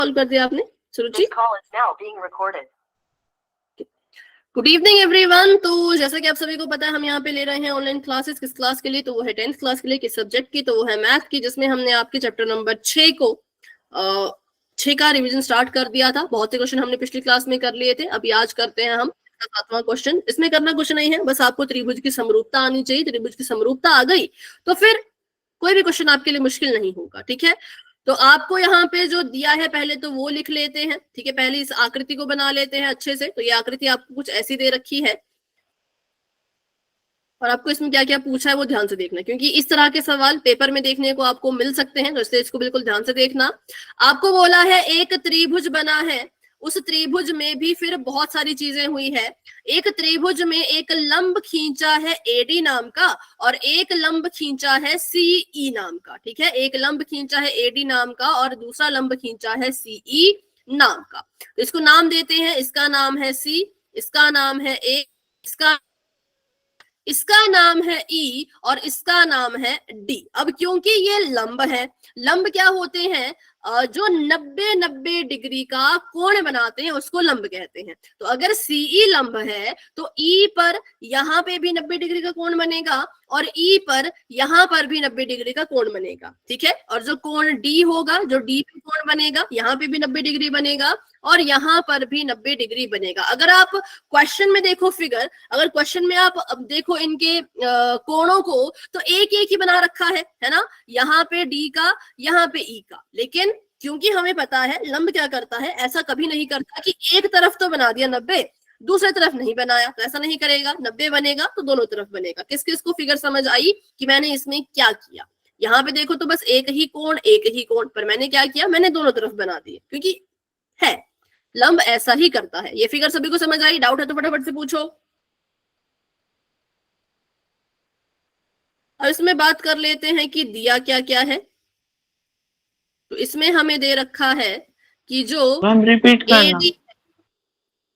Call कर दिया आपने सुरुचि। Good evening everyone. तो जैसा कि आप सभी को पता है हम यहाँ पे ले रहे हैं ऑनलाइन क्लासेस। किस क्लास के लिए? तो वो है 10th क्लास के लिए। किस सब्जेक्ट की? तो वो है मैथ की, जिसमें हमने आपके चैप्टर नंबर 6 को 6 का रिवीजन स्टार्ट कर दिया था। बहुत से क्वेश्चन हमने पिछली क्लास में कर लिए थे। अभी आज करते हैं हम 7वां क्वेश्चन। इसमें करना कुछ नहीं है, बस आपको त्रिभुज की समरूपता आनी चाहिए। त्रिभुज की समरूपता आ गई तो फिर कोई भी क्वेश्चन आपके लिए मुश्किल नहीं होगा। ठीक है, तो आपको यहाँ पे जो दिया है पहले तो वो लिख लेते हैं। ठीक है, पहले इस आकृति को बना लेते हैं अच्छे से। तो ये आकृति आपको कुछ ऐसी दे रखी है और आपको इसमें क्या क्या पूछा है वो ध्यान से देखना, क्योंकि इस तरह के सवाल पेपर में देखने को आपको मिल सकते हैं, तो इसलिए इसको बिल्कुल ध्यान से देखना। आपको बोला है एक त्रिभुज बना है, उस त्रिभुज में भी फिर बहुत सारी चीजें हुई है। एक त्रिभुज में एक लंब खींचा है एडी नाम का और एक लंब खींचा है सीई नाम का। ठीक है, एक लंब खींचा है एडी नाम का और दूसरा लंब खींचा है सीई नाम का। तो इसको नाम देते हैं, इसका नाम है सी, इसका नाम है ए, इसका नाम है ई और इसका नाम है डी। अब क्योंकि ये लंब है, लंब क्या होते हैं? जो 90 डिग्री का कोण बनाते हैं उसको लंब कहते हैं। तो अगर सीई लंब है तो ई पर यहाँ पे भी 90 डिग्री का कोण बनेगा और ई पर यहाँ पर भी 90 डिग्री का कोण बनेगा। ठीक है, और जो कोण डी होगा, जो डी पे कोण बनेगा, यहाँ पे भी 90 डिग्री बनेगा और यहाँ पर भी 90 डिग्री बनेगा। अगर आप क्वेश्चन में देखो फिगर, अगर क्वेश्चन में आप देखो इनके कोणों को, तो एक एक ही बना रखा है ना, यहाँ पे डी का, यहाँ पे ई का। लेकिन क्योंकि हमें पता है लंब क्या करता है, ऐसा कभी नहीं करता कि एक तरफ तो बना दिया 90, दूसरी तरफ नहीं बनाया, तो ऐसा नहीं करेगा। 90 बनेगा तो दोनों तरफ बनेगा। किस किस को फिगर समझ आई कि मैंने इसमें क्या किया? यहाँ पे देखो तो बस एक ही कोण, एक ही कोण, पर मैंने क्या किया, मैंने दोनों तरफ बना दिए, क्योंकि है लंब ऐसा ही करता है। ये फिगर सभी को समझ आई? डाउट है तो फटाफट से पूछो। और इसमें बात कर लेते हैं कि दिया क्या क्या है। तो इसमें हमें दे रखा है कि जो रिपीट करना। एडी,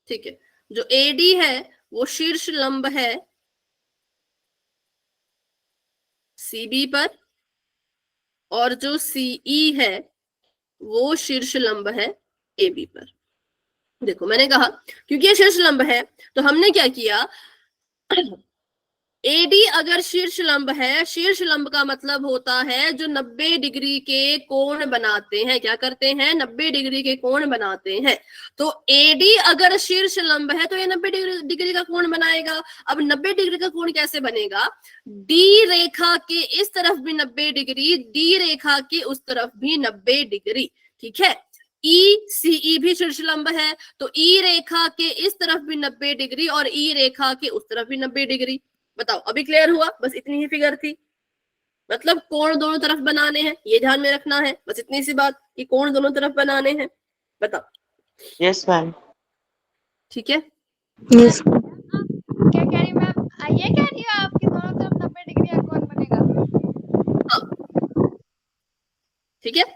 ठीक है, जो एडी है वो शीर्ष लंब है सीबी पर और जो सीई है वो शीर्ष लंब है एबी पर। देखो मैंने कहा क्योंकि ये शीर्ष लंब है तो हमने क्या किया, एडी अगर शीर्ष लंब है, शीर्ष लंब का मतलब होता है जो 90 डिग्री के कोण बनाते हैं। क्या करते हैं? 90 डिग्री के कोण बनाते हैं। तो एडी अगर शीर्ष लंब है तो ये 90 डिग्री का कोण बनाएगा। अब 90 डिग्री का कोण कैसे बनेगा? डी रेखा के इस तरफ भी 90 डिग्री, डी रेखा के उस तरफ भी 90 डिग्री। ठीक है, ई सीई भी शीर्ष लंब है तो ई रेखा के इस तरफ भी 90 डिग्री और ई रेखा के उस तरफ भी 90 डिग्री। बताओ अभी क्लियर हुआ? बस इतनी ही फिगर थी, मतलब कोण दोनों तरफ बनाने हैं, ये ध्यान में रखना है। बस इतनी सी बात कि कोण दोनों तरफ बनाने हैं। बताओ। Yes ma'am. ठीक है, यस। क्या कह रही मैम? ये कह रही है आपकी दोनों तरफ 90 डिग्री का कोण बनेगा? हाँ ठीक है।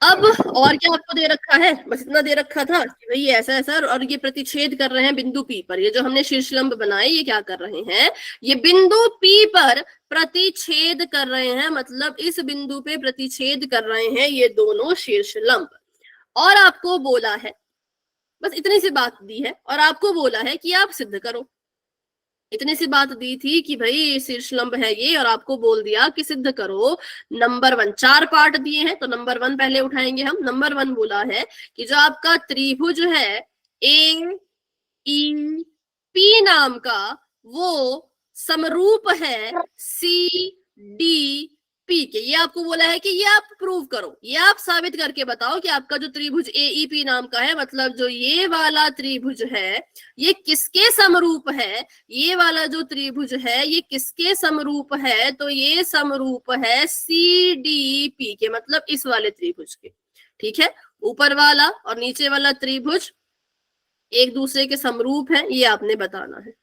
अब और क्या आपको दे रखा है? बस इतना दे रखा था कि भाई ऐसा ऐसा और ये प्रतिच्छेद कर रहे हैं बिंदु पी पर। ये जो हमने शीर्ष लंब बनाए ये क्या कर रहे हैं, ये बिंदु पी पर प्रतिच्छेद कर रहे हैं, मतलब इस बिंदु पे प्रतिच्छेद कर रहे हैं ये दोनों शीर्ष लंब। और आपको बोला है, बस इतनी सी बात दी है और आपको बोला है कि आप सिद्ध करो। इतनी सी बात दी थी कि भाई शीर्ष लंब है ये और आपको बोल दिया कि सिद्ध करो। नंबर 1 4 पार्ट दिए हैं तो नंबर 1 पहले उठाएंगे हम। नंबर 1 बोला है कि जो आपका त्रिभुज है ए ई पी नाम का वो समरूप है सी डी पी के। ये आपको बोला है कि ये आप प्रूव करो, ये आप साबित करके बताओ कि आपका जो त्रिभुज एईपी नाम का है, मतलब जो ये वाला त्रिभुज है ये किसके समरूप है, ये वाला जो त्रिभुज है ये किसके समरूप है, तो ये समरूप है सी डी पी के, मतलब इस वाले त्रिभुज के। ठीक है, ऊपर वाला और नीचे वाला त्रिभुज एक दूसरे के समरूप है, ये आपने बताना है।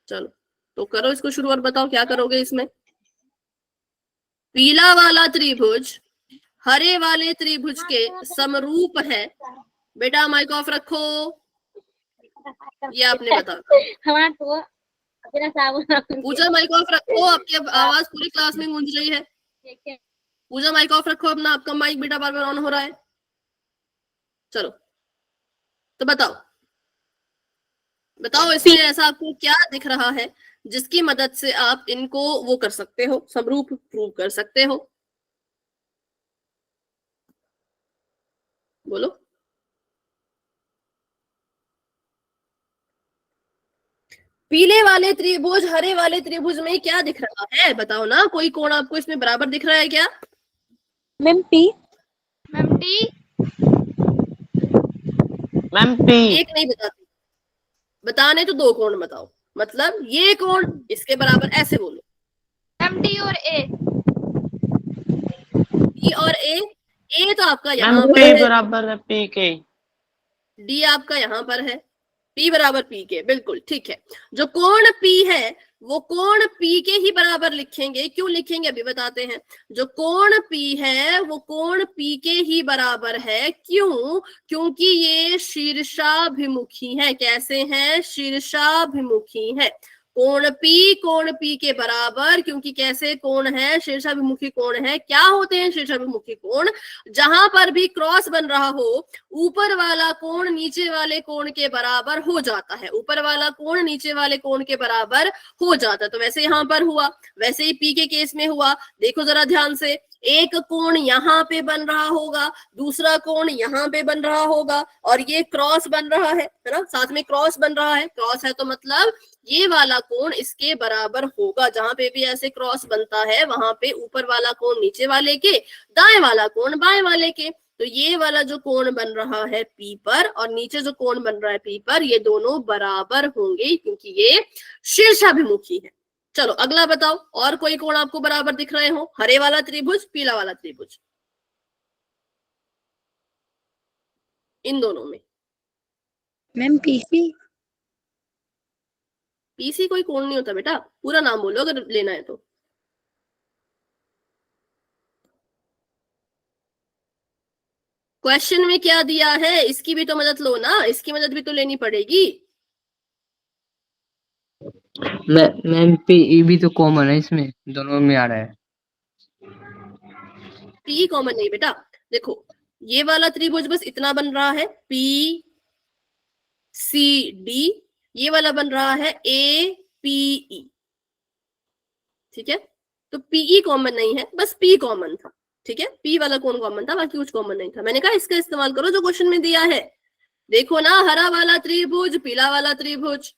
चलो तो करो इसको शुरू और बताओ क्या करोगे इसमें। पीला वाला त्रिभुज हरे वाले त्रिभुज के समरूप है। बेटा माइक ऑफ रखो, ये आपने बताना। पूजा माइक ऑफ रखो, आपकी आवाज पूरी क्लास में गूंज रही है। पूजा माइक ऑफ रखो अपना, आपका माइक बेटा बार बार ऑन हो रहा है। चलो तो बताओ इसमें ऐसा आपको क्या दिख रहा है जिसकी मदद से आप इनको वो कर सकते हो, समरूप प्रूव कर सकते हो? बोलो। पीले वाले त्रिभुज हरे वाले त्रिभुज में क्या दिख रहा है? बताओ ना, कोई कोण आपको इसमें बराबर दिख रहा है क्या? Ma'am P. Ma'am T. Ma'am P. एक नहीं बताती, बताने तो दो कोण बताओ। मतलब ये कोण इसके बराबर, ऐसे बोलो। मैम डी और ए। डी और ए। ए तो आपका मैम यहाँ पर पी है, बराबर है पी के। डी आपका यहाँ पर है, P बराबर P के, बिल्कुल ठीक है। जो कोण P है वो कोण P के ही बराबर लिखेंगे। क्यों लिखेंगे अभी बताते हैं। जो कोण P है वो कोण P के ही बराबर है। क्यों? क्योंकि ये शीर्षाभिमुखी है। कैसे हैं? शीर्षाभिमुखी है। कोण P के बराबर, क्योंकि कैसे कोण है? शीर्षाभिमुखी कोण है। क्या होते हैं शीर्षाभिमुखी कोण? जहां पर भी क्रॉस बन रहा हो, ऊपर वाला कोण नीचे वाले कोण के बराबर हो जाता है। ऊपर वाला कोण नीचे वाले कोण के बराबर हो जाता है। तो वैसे यहां पर हुआ, वैसे ही P के केस में हुआ। देखो जरा ध्यान से, एक कोण यहाँ पे बन रहा होगा, दूसरा कोण यहाँ पे बन रहा होगा, और ये क्रॉस बन रहा है ना, साथ में क्रॉस बन रहा है। क्रॉस है तो मतलब ये वाला कोण इसके बराबर होगा। जहां पे भी ऐसे क्रॉस बनता है वहां पे ऊपर वाला कोण नीचे वाले के, दाएं वाला कोण बाएं वाले के। तो ये वाला जो कोण बन रहा है P पर और नीचे जो कोण बन रहा है P पर, ये दोनों बराबर होंगे क्योंकि ये शीर्षाभिमुखी है। चलो अगला बताओ, और कोई कोण आपको बराबर दिख रहे हो? हरे वाला त्रिभुज, पीला वाला त्रिभुज, इन दोनों में। Ma'am PC. पीसी कोई कोण नहीं होता बेटा, पूरा नाम बोलो अगर लेना है तो। क्वेश्चन में क्या दिया है इसकी भी तो मदद लो ना, इसकी मदद भी तो लेनी पड़ेगी। मैम पी भी तो कॉमन है, इसमें दोनों में आ रहा है। पी कॉमन नहीं बेटा, देखो ये वाला त्रिभुज बस इतना बन रहा है, पी सी डी। ये वाला बन रहा है ए पी ई। ठीक है, तो पीई कॉमन नहीं है, बस पी कॉमन था। ठीक है, पी वाला कौन कॉमन था, बाकी कुछ कॉमन नहीं था। मैंने कहा इसका इस्तेमाल करो जो क्वेश्चन में दिया है। देखो ना, हरा वाला त्रिभुज, पीला वाला त्रिभुज।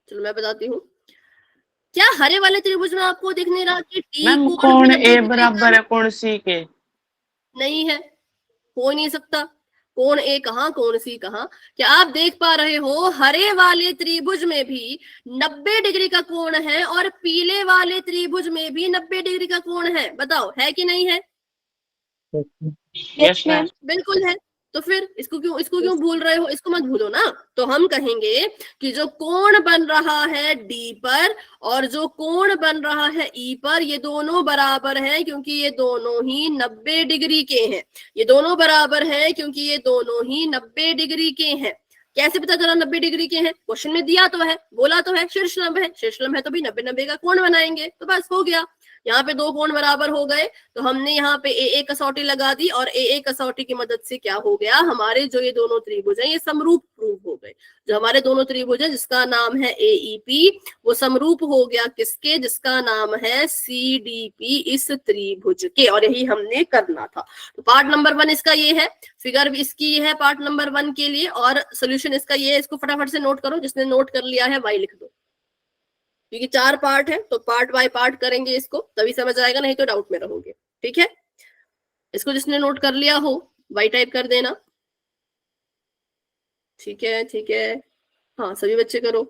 चलो मैं बताती हूँ। क्या हरे वाले त्रिभुज में आपको दिख नहीं रहा कि टी मैम कोण कोण 90 ए डिग्री बराबर का है कोण सी के। नहीं है, हो नहीं सकता। कोण ए कहाँ, कोण सी कहाँ? क्या आप देख पा रहे हो हरे वाले त्रिभुज में भी 90 डिग्री का कोण है और पीले वाले त्रिभुज में भी 90 डिग्री का कोण है? बताओ है कि नहीं है? Yes ma'am. बिल्कुल है। तो फिर इसको क्यों भूल रहे हो? इसको मत भूलो ना। तो हम कहेंगे कि जो कोण बन रहा है डी पर और जो कोण बन रहा है ई पर, ये दोनों बराबर हैं क्योंकि ये दोनों ही 90 डिग्री के हैं। ये दोनों बराबर हैं क्योंकि ये दोनों ही 90 डिग्री के हैं। कैसे पता चला 90 डिग्री के हैं? क्वेश्चन में दिया तो है, बोला तो है शीर्षलंब है। शीर्षलंब है तो भी 90-90 का कोण बनाएंगे, तो बस हो गया। यहाँ पे दो कोण बराबर हो गए, तो हमने यहाँ पे ए कसौटी लगा दी और ए कसौटी की मदद से क्या हो गया, हमारे जो ये दोनों त्रिभुज हैं ये समरूप प्रूव हो गए। जो हमारे दोनों त्रिभुज हैं जिसका नाम है AEP, वो समरूप हो गया किसके? जिसका नाम है CDP, इस त्रिभुज के। और यही हमने करना था। तो पार्ट नंबर 1 इसका ये है, फिगर भी इसकी ये है पार्ट नंबर 1 के लिए, और सोल्यूशन इसका ये है। इसको फटाफट से नोट करो, जिसने नोट कर लिया है वाई लिख दो, क्योंकि 4 पार्ट है तो पार्ट बाय पार्ट करेंगे इसको, तभी समझ आएगा, नहीं तो डाउट में रहोगे। ठीक है, इसको जिसने नोट कर लिया हो वाई टाइप कर देना। ठीक है ठीक है, हाँ सभी बच्चे करो,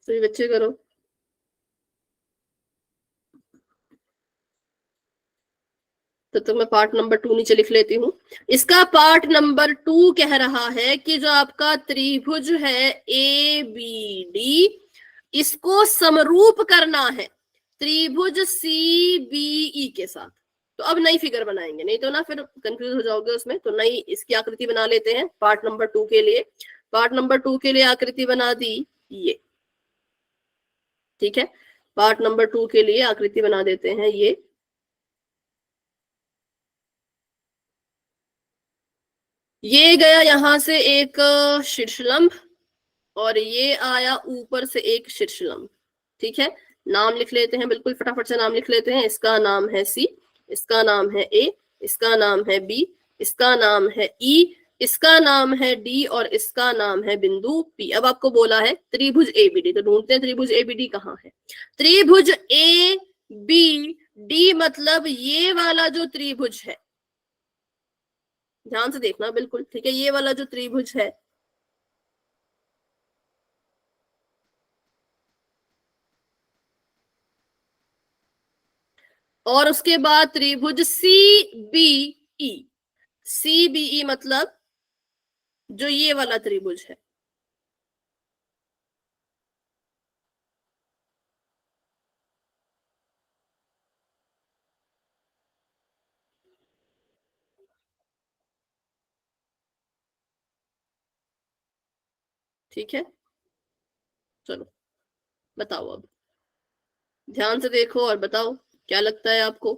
सभी बच्चे करो। तो मैं पार्ट नंबर 2 नीचे लिख लेती हूँ। इसका पार्ट नंबर 2 कह रहा है कि जो आपका त्रिभुज है ABD, इसको समरूप करना है त्रिभुज CBE के साथ। तो अब नई फिगर बनाएंगे, नहीं तो ना फिर कंफ्यूज हो जाओगे उसमें। तो नई इसकी आकृति बना लेते हैं पार्ट नंबर 2 के लिए। पार्ट नंबर 2 के लिए आकृति बना दी ये। ठीक है, पार्ट नंबर 2 के लिए आकृति बना देते हैं। ये गया यहां से एक शीर्षलंब और ये आया ऊपर से एक शीर्षलंब। ठीक है, नाम लिख लेते हैं, बिल्कुल फटाफट से नाम लिख लेते हैं। इसका नाम है सी, इसका नाम है ए, इसका नाम है बी, इसका नाम है ई, इसका नाम है डी और इसका नाम है बिंदु पी। अब आपको बोला है त्रिभुज एबीडी, तो ढूंढते हैं त्रिभुज एबीडी कहाँ है। त्रिभुज ए बी डी मतलब ये वाला जो त्रिभुज है, ध्यान से देखना बिल्कुल, ठीक है, ये वाला जो त्रिभुज है और उसके बाद त्रिभुज C B E, C B E मतलब जो ये वाला त्रिभुज है। ठीक है, चलो बताओ, अब ध्यान से देखो और बताओ क्या लगता है आपको।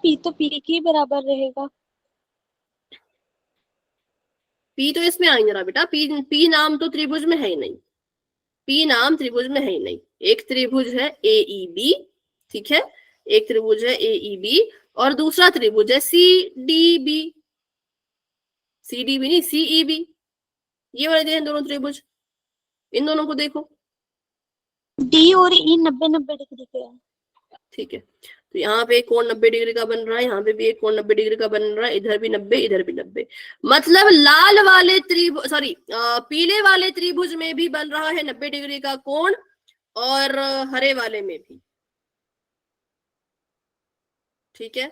पी तो पी के ही बराबर रहेगा। पी तो इसमें आ ही नहीं रहा बेटा, पी नाम तो त्रिभुज में है ही नहीं, पी नाम त्रिभुज में है ही नहीं। एक त्रिभुज है ए ई बी, ठीक है, एक त्रिभुज है ए ई बी और दूसरा त्रिभुज है C D B, C D B नहीं सी ई बी, ये वाले हैं दोनों त्रिभुज, इन दोनों को देखो। डी और ई 90-90 डिग्री के हैं। ठीक है, तो यहाँ पे एक कोण 90 डिग्री का बन रहा है, यहाँ पे भी एक कोण 90 डिग्री का बन रहा है, इधर भी 90, इधर भी 90। मतलब लाल वाले त्रिभुज, सॉरी पीले वाले त्रिभुज में भी बन रहा है 90 डिग्री का कोण और हरे वाले में भी। ठीक है,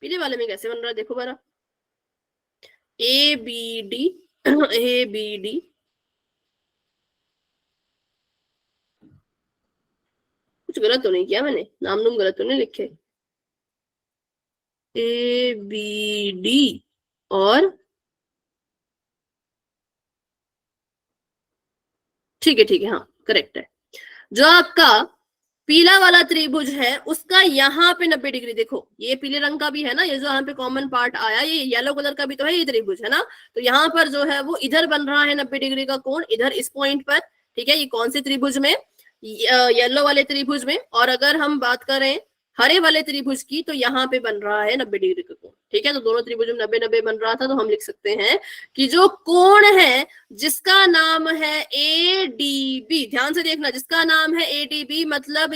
पीले वाले में कैसे बन रहा है देखो जरा, A B D A B D, कुछ गलत तो नहीं किया मैंने, नाम नूम गलत तो नहीं लिखे, ए बी डी और ठीक है हाँ करेक्ट है। जो आपका पीला वाला त्रिभुज है उसका यहाँ पे 90 डिग्री, देखो ये पीले रंग का भी है ना, ये जो यहाँ पे कॉमन पार्ट आया, ये येलो कलर का भी तो है ये त्रिभुज है ना, तो यहाँ पर जो है वो इधर बन रहा है 90 डिग्री का कोण, इधर इस पॉइंट पर। ठीक है, ये कौन से त्रिभुज में, येलो वाले त्रिभुज में। और अगर हम बात करें हरे वाले त्रिभुज की तो यहाँ पे बन रहा है 90 डिग्री का कोण। ठीक है, तो दोनों त्रिभुज में 90-90 बन रहा था, तो हम लिख सकते हैं कि जो कोण है जिसका नाम है ए डी बी, ध्यान से देखना, जिसका नाम है ए डी बी मतलब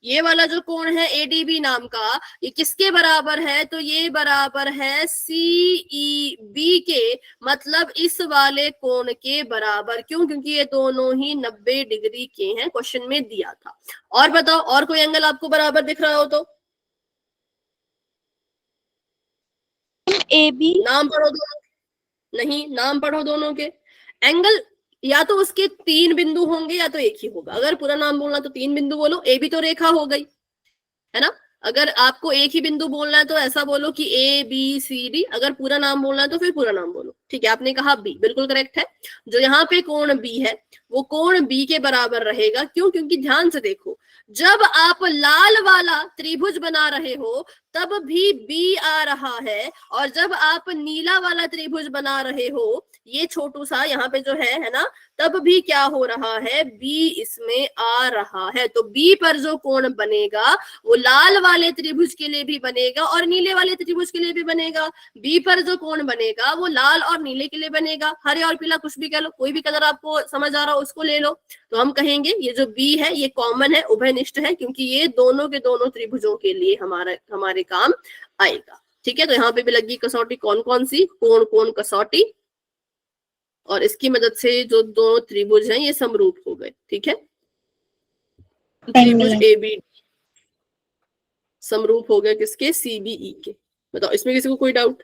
ये वाला जो कोण है ए डी बी नाम का, ये किसके बराबर है, तो ये बराबर है सी ई बी के, मतलब इस वाले कोण के बराबर। क्यों? क्योंकि ये दोनों ही 90 डिग्री के हैं, क्वेश्चन में दिया था। और बताओ और कोई एंगल आपको बराबर दिख रहा हो तो ए बी, नाम पढ़ो दोनों, नहीं नाम पढ़ो दोनों के। एंगल या तो उसके 3 बिंदु होंगे या तो एक ही होगा। अगर पूरा नाम बोलना तो 3 बिंदु बोलो, ए भी तो रेखा हो गई है ना। अगर आपको एक ही बिंदु बोलना है तो ऐसा बोलो कि ए बी सी डी, अगर पूरा नाम बोलना है तो फिर पूरा नाम बोलो। ठीक है, आपने कहा बी, बिल्कुल करेक्ट है। जो यहाँ पे कोण बी है वो कोण बी के बराबर रहेगा। क्यों? क्योंकि ध्यान से देखो, जब आप लाल वाला त्रिभुज बना रहे हो तब भी बी आ रहा है, और जब आप नीला वाला त्रिभुज बना रहे हो, ये छोटू सा यहाँ पे जो है ना, तब भी क्या हो रहा है, बी इसमें आ रहा है। तो बी पर जो कोण बनेगा वो लाल वाले त्रिभुज के लिए भी बनेगा और नीले वाले त्रिभुज के लिए भी बनेगा। बी पर जो कोण बनेगा वो लाल और नीले के लिए बनेगा, हरे और पीला कुछ भी कह लो, कोई भी कलर आपको समझ आ रहा हो उसको ले लो। तो हम कहेंगे ये जो बी है ये कॉमन है, उभयनिष्ठ है, क्योंकि ये दोनों के दोनों त्रिभुजों के लिए हमारे काम आएगा। ठीक है, तो यहाँ पे भी लगी कसौटी, कौन कौन सी, कोण कोण कसौटी, और इसकी मदद से जो दोनों त्रिभुज हैं ये समरूप हो गए। ठीक है, त्रिभुज ए बी समरूप हो गया किसके, सी बी ई के। बताओ इसमें किसी को कोई डाउट,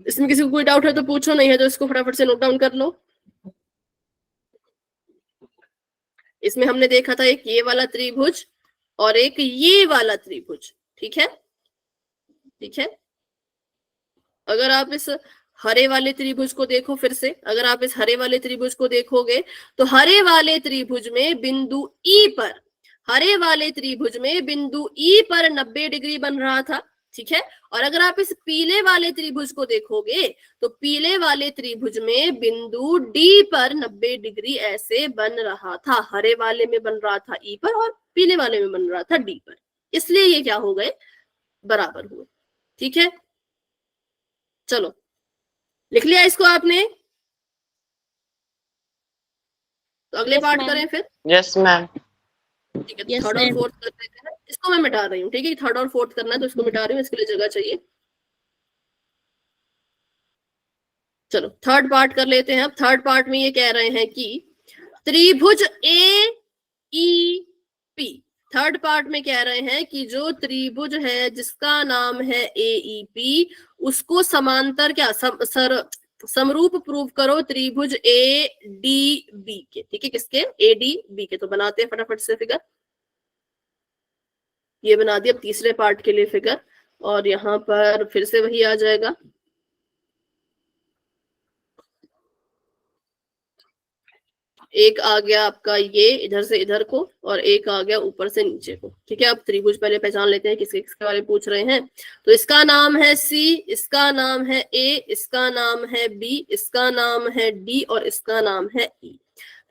इसमें किसी को कोई डाउट है तो पूछो, नहीं है तो इसको फटाफट से नोट डाउन कर लो। इसमें हमने देखा था एक ये वाला त्रिभुज और एक ये वाला त्रिभुज। ठीक है, ठीक है, अगर आप इस हरे वाले त्रिभुज को देखो फिर से, अगर आप इस हरे वाले त्रिभुज को देखोगे तो हरे वाले त्रिभुज में बिंदु ई पर, हरे वाले त्रिभुज में बिंदु ई पर 90 डिग्री बन रहा था, ठीक है। और अगर आप इस पीले वाले त्रिभुज को देखोगे तो पीले वाले त्रिभुज में बिंदु डी पर 90 डिग्री ऐसे बन रहा था। हरे वाले में बन रहा था ई पर और पीले वाले में बन रहा था डी पर, इसलिए ये क्या हो गए, बराबर हुए, ठीक है। चलो लिख लिया इसको आपने, तो अगले Yes, पार्ट ma'am. करें फिर, यस मैम। ठीक है। Yes, थर्ड और ma'am. फोर्थ कर देते हैं, इसको मैं मिटा रही हूँ, ठीक है। थर्ड और फोर्थ करना है तो इसको मिटा रही हूँ, इसके लिए जगह चाहिए। चलो थर्ड पार्ट कर लेते हैं। अब थर्ड पार्ट में ये कह रहे हैं कि त्रिभुज ए ई पी, थर्ड पार्ट में कह रहे हैं कि जो त्रिभुज है जिसका नाम है ए ई पी, उसको समांतर क्या समरूप प्रूव करो त्रिभुज ए डी बी के, ठीक है। किसके, ए डी बी के। तो बनाते हैं फटाफट से फिगर, ये बना दिया। अब तीसरे पार्ट के लिए फिगर, और यहाँ पर फिर से वही आ जाएगा, एक आ गया आपका ये इधर से इधर को, और एक आ गया ऊपर से नीचे को, ठीक है। अब त्रिभुज पहले पहचान लेते हैं किसके किसके बारे में पूछ रहे हैं। तो इसका नाम है सी, इसका नाम है ए, इसका नाम है बी, इसका नाम है डी, और इसका नाम है ई।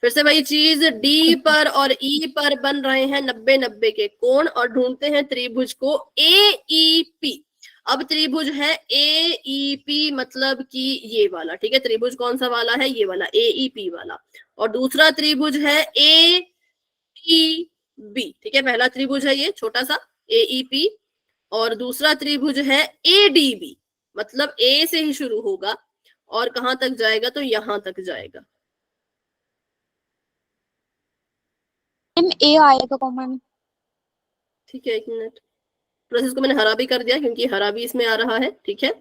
फिर से वही चीज, डी पर और ई पर बन रहे हैं 90-90 के कोण, और ढूंढते हैं त्रिभुज को ए ई पी। अब त्रिभुज है ए ई पी, मतलब कि ये वाला, ठीक है। त्रिभुज कौन सा वाला है, ये वाला ए ई पी वाला। और दूसरा त्रिभुज है ए पी बी, ठीक है। पहला त्रिभुज है ये छोटा सा ए ई पी, और दूसरा त्रिभुज है ए डी बी, मतलब ए से ही शुरू होगा और कहां तक जाएगा, तो यहां तक जाएगा। ए आएगा कॉमन। ठीक है, एक मिनट, प्रोसेस को मैंने हरा भी कर दिया क्योंकि हरा भी इसमें आ रहा है, ठीक है।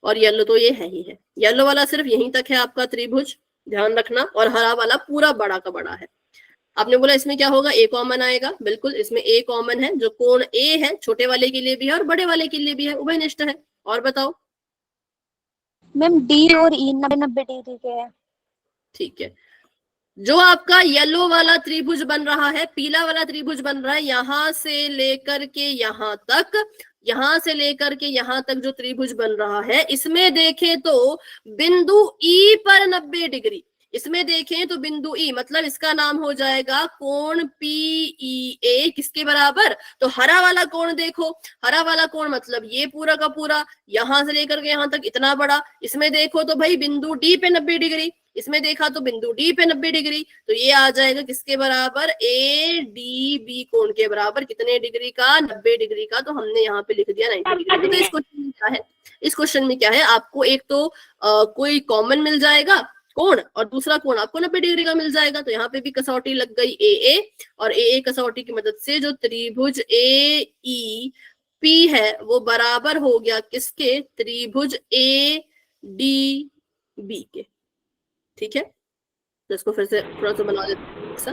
और येलो तो ये है ही है, येलो वाला सिर्फ यहीं तक है आपका त्रिभुज, ध्यान रखना। और हरा वाला पूरा बड़ा का बड़ा है। आपने बोला इसमें क्या होगा, ए कॉमन आएगा, बिल्कुल इसमें ए कॉमन है। जो कोण ए है छोटे वाले के लिए भी है और बड़े वाले के लिए भी है, उभयनिष्ठ है। और बताओ। मैम डी और ई 90-90 डिग्री के है। ठीक है, जो आपका येलो वाला त्रिभुज बन रहा है, पीला वाला त्रिभुज बन रहा है, यहां से लेकर के यहां तक, यहां से लेकर के यहां तक जो त्रिभुज बन रहा है, इसमें देखें तो बिंदु ई पर 90 डिग्री, इसमें देखें तो बिंदु ई, मतलब इसका नाम हो जाएगा कोण पी ई ए, किसके बराबर, तो हरा वाला कोण देखो, हरा वाला कोण मतलब ये पूरा का पूरा, यहां से लेकर के यहां तक इतना बड़ा। इसमें देखो तो भाई बिंदु डी पे 90 डिग्री, इसमें देखा तो बिंदु डी पे 90 डिग्री, तो ये आ जाएगा किसके बराबर, ए डी बी कोण के बराबर। कितने डिग्री का, 90 डिग्री का। तो हमने यहाँ पे लिख दिया 90 डिग्री। तो इस क्वेश्चन में क्या है, इस क्वेश्चन में क्या है, आपको एक तो कोई कॉमन मिल जाएगा कोण, और दूसरा कोण आपको 90 डिग्री का मिल जाएगा। तो यहाँ पे भी कसौटी लग गई ए, और ए कसौटी की मदद से जो त्रिभुज ए ई पी है वो बराबर हो गया किसके, त्रिभुज ए डी बी के, ठीक है। तो इसको फिर से थोड़ा सा बना देते हैं ऐसा।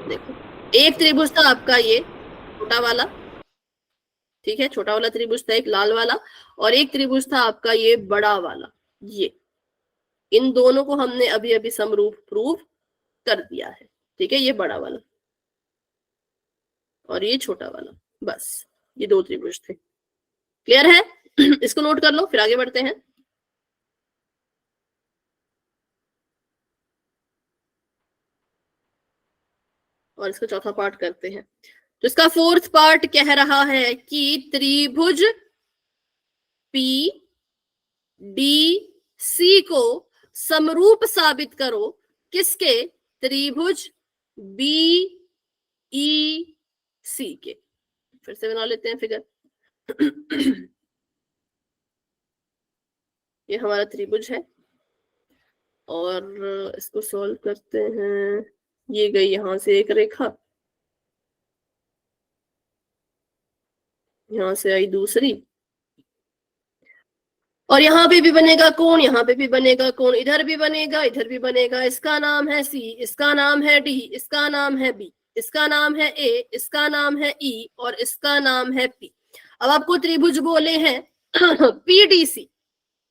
देखो एक त्रिभुज था आपका ये छोटा वाला, ठीक है, छोटा वाला त्रिभुज था एक लाल वाला, और एक त्रिभुज था आपका ये बड़ा वाला, ये इन दोनों को हमने अभी अभी समरूप प्रूव कर दिया है, ठीक है। ये बड़ा वाला और ये छोटा वाला, बस ये दो त्रिभुज थे। क्लियर है? इसको नोट कर लो, फिर आगे बढ़ते हैं। और इसका चौथा पार्ट करते हैं। तो इसका फोर्थ पार्ट कह रहा है कि त्रिभुज पी डी सी को समरूप साबित करो किसके, त्रिभुज बी ई सी के। फिर से बना लेते हैं फिगर। ये हमारा त्रिभुज है और इसको सॉल्व करते हैं। ये गई यहां से एक रेखा, यहां से आई दूसरी, और यहाँ पे भी बनेगा कोण, यहाँ पे भी बनेगा कोण, इधर भी बनेगा, इधर भी बनेगा। इसका नाम है सी, इसका नाम है डी, इसका नाम है बी, इसका नाम है ए, इसका नाम है ई, और इसका नाम है पी। अब आपको त्रिभुज बोले हैं पीडीसी,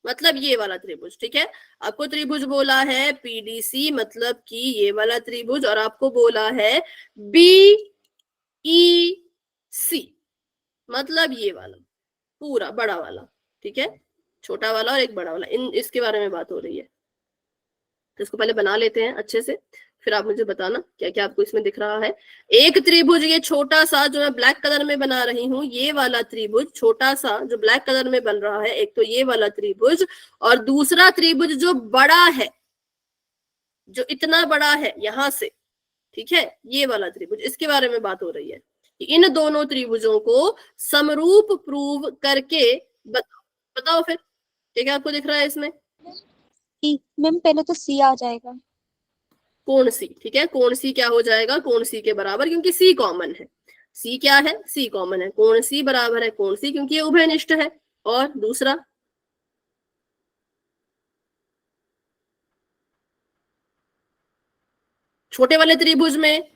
मतलब ये वाला त्रिभुज, ठीक है। आपको त्रिभुज बोला है पीडीसी, मतलब कि ये वाला त्रिभुज, और आपको बोला है बीईसी, मतलब ये वाला पूरा बड़ा वाला, ठीक है। छोटा वाला और एक बड़ा वाला, इसके बारे में बात हो रही है। तो इसको पहले बना लेते हैं अच्छे से, फिर आप मुझे बताना क्या क्या आपको इसमें दिख रहा है। एक त्रिभुज ये छोटा सा जो मैं ब्लैक कलर में बना रही हूँ, ये वाला त्रिभुज छोटा सा जो ब्लैक कलर में बन रहा है, एक तो ये वाला त्रिभुज, और दूसरा त्रिभुज जो बड़ा है, जो इतना बड़ा है यहां से, ठीक है, ये वाला त्रिभुज, इसके बारे में बात हो रही है। इन दोनों त्रिभुजों को समरूप प्रूव करके बताओ। बताओ फिर क्या क्या आपको दिख रहा है इसमें। मैम पहले तो सी आ जाएगा। कोण सी, ठीक है, कोण सी क्या हो जाएगा, कोण सी के बराबर, क्योंकि सी कॉमन है। सी क्या है, सी कॉमन है, कोण सी बराबर है कोण सी, क्योंकि ये उभयनिष्ठ है। और दूसरा छोटे वाले त्रिभुज में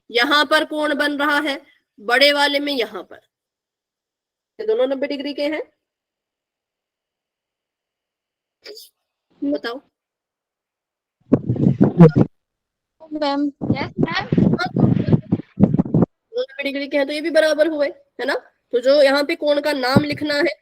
यहां पर कोण बन रहा है, बड़े वाले में यहां पर, ये दोनों 90 डिग्री के हैं। बताओ। Ma'am yes ma'am. 90 डिग्री के हैं तो ये भी बराबर हुए, है ना। तो जो यहाँ पे कोण का नाम लिखना है,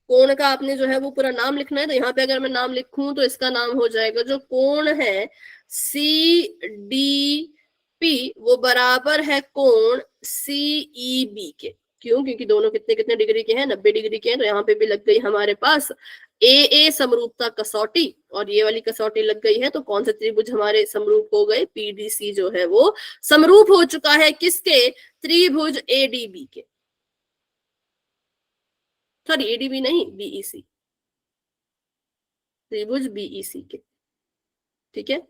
कोण का आपने जो है वो पूरा नाम लिखना है, तो यहाँ पे अगर मैं नाम लिखूं तो इसका नाम हो जाएगा, जो कोण है सी डी पी, वो बराबर है कोण सीईबी के। क्यों, क्योंकि दोनों कितने कितने डिग्री के हैं, 90 डिग्री के हैं। तो यहाँ पे भी लग गई हमारे पास ए समरूपता कसौटी, और ये वाली कसौटी लग गई है। तो कौन से त्रिभुज हमारे समरूप हो गए, पीडीसी जो है वो समरूप हो चुका है किसके, त्रिभुज एडीबी के, सॉरी एडीबी नहीं, बीईसी, त्रिभुज बीईसी के, ठीक है।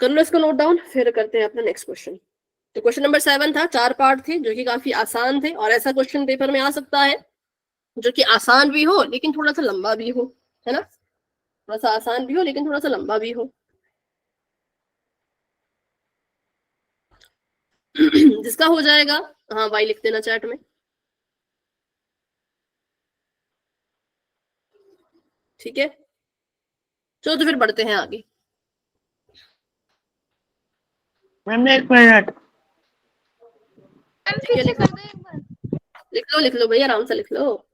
कर लो इसको नोट डाउन, फिर करते हैं अपना नेक्स्ट क्वेश्चन। तो क्वेश्चन नंबर 7 था, 4 पार्ट थे जो कि काफी आसान थे, और ऐसा क्वेश्चन पेपर में आ सकता है जो कि आसान भी हो लेकिन थोड़ा सा लंबा भी हो, है ना। थोड़ा सा आसान भी हो लेकिन थोड़ा सा लंबा भी हो। जिसका हो जाएगा, हाँ वाई लिख देना चैट में, ठीक है। चलो तो फिर बढ़ते हैं आगे। मैम एक मिनट। मैम ठीक है, फिर से कर दो एक बार। लिख लो भाई, आराम से लिख लो।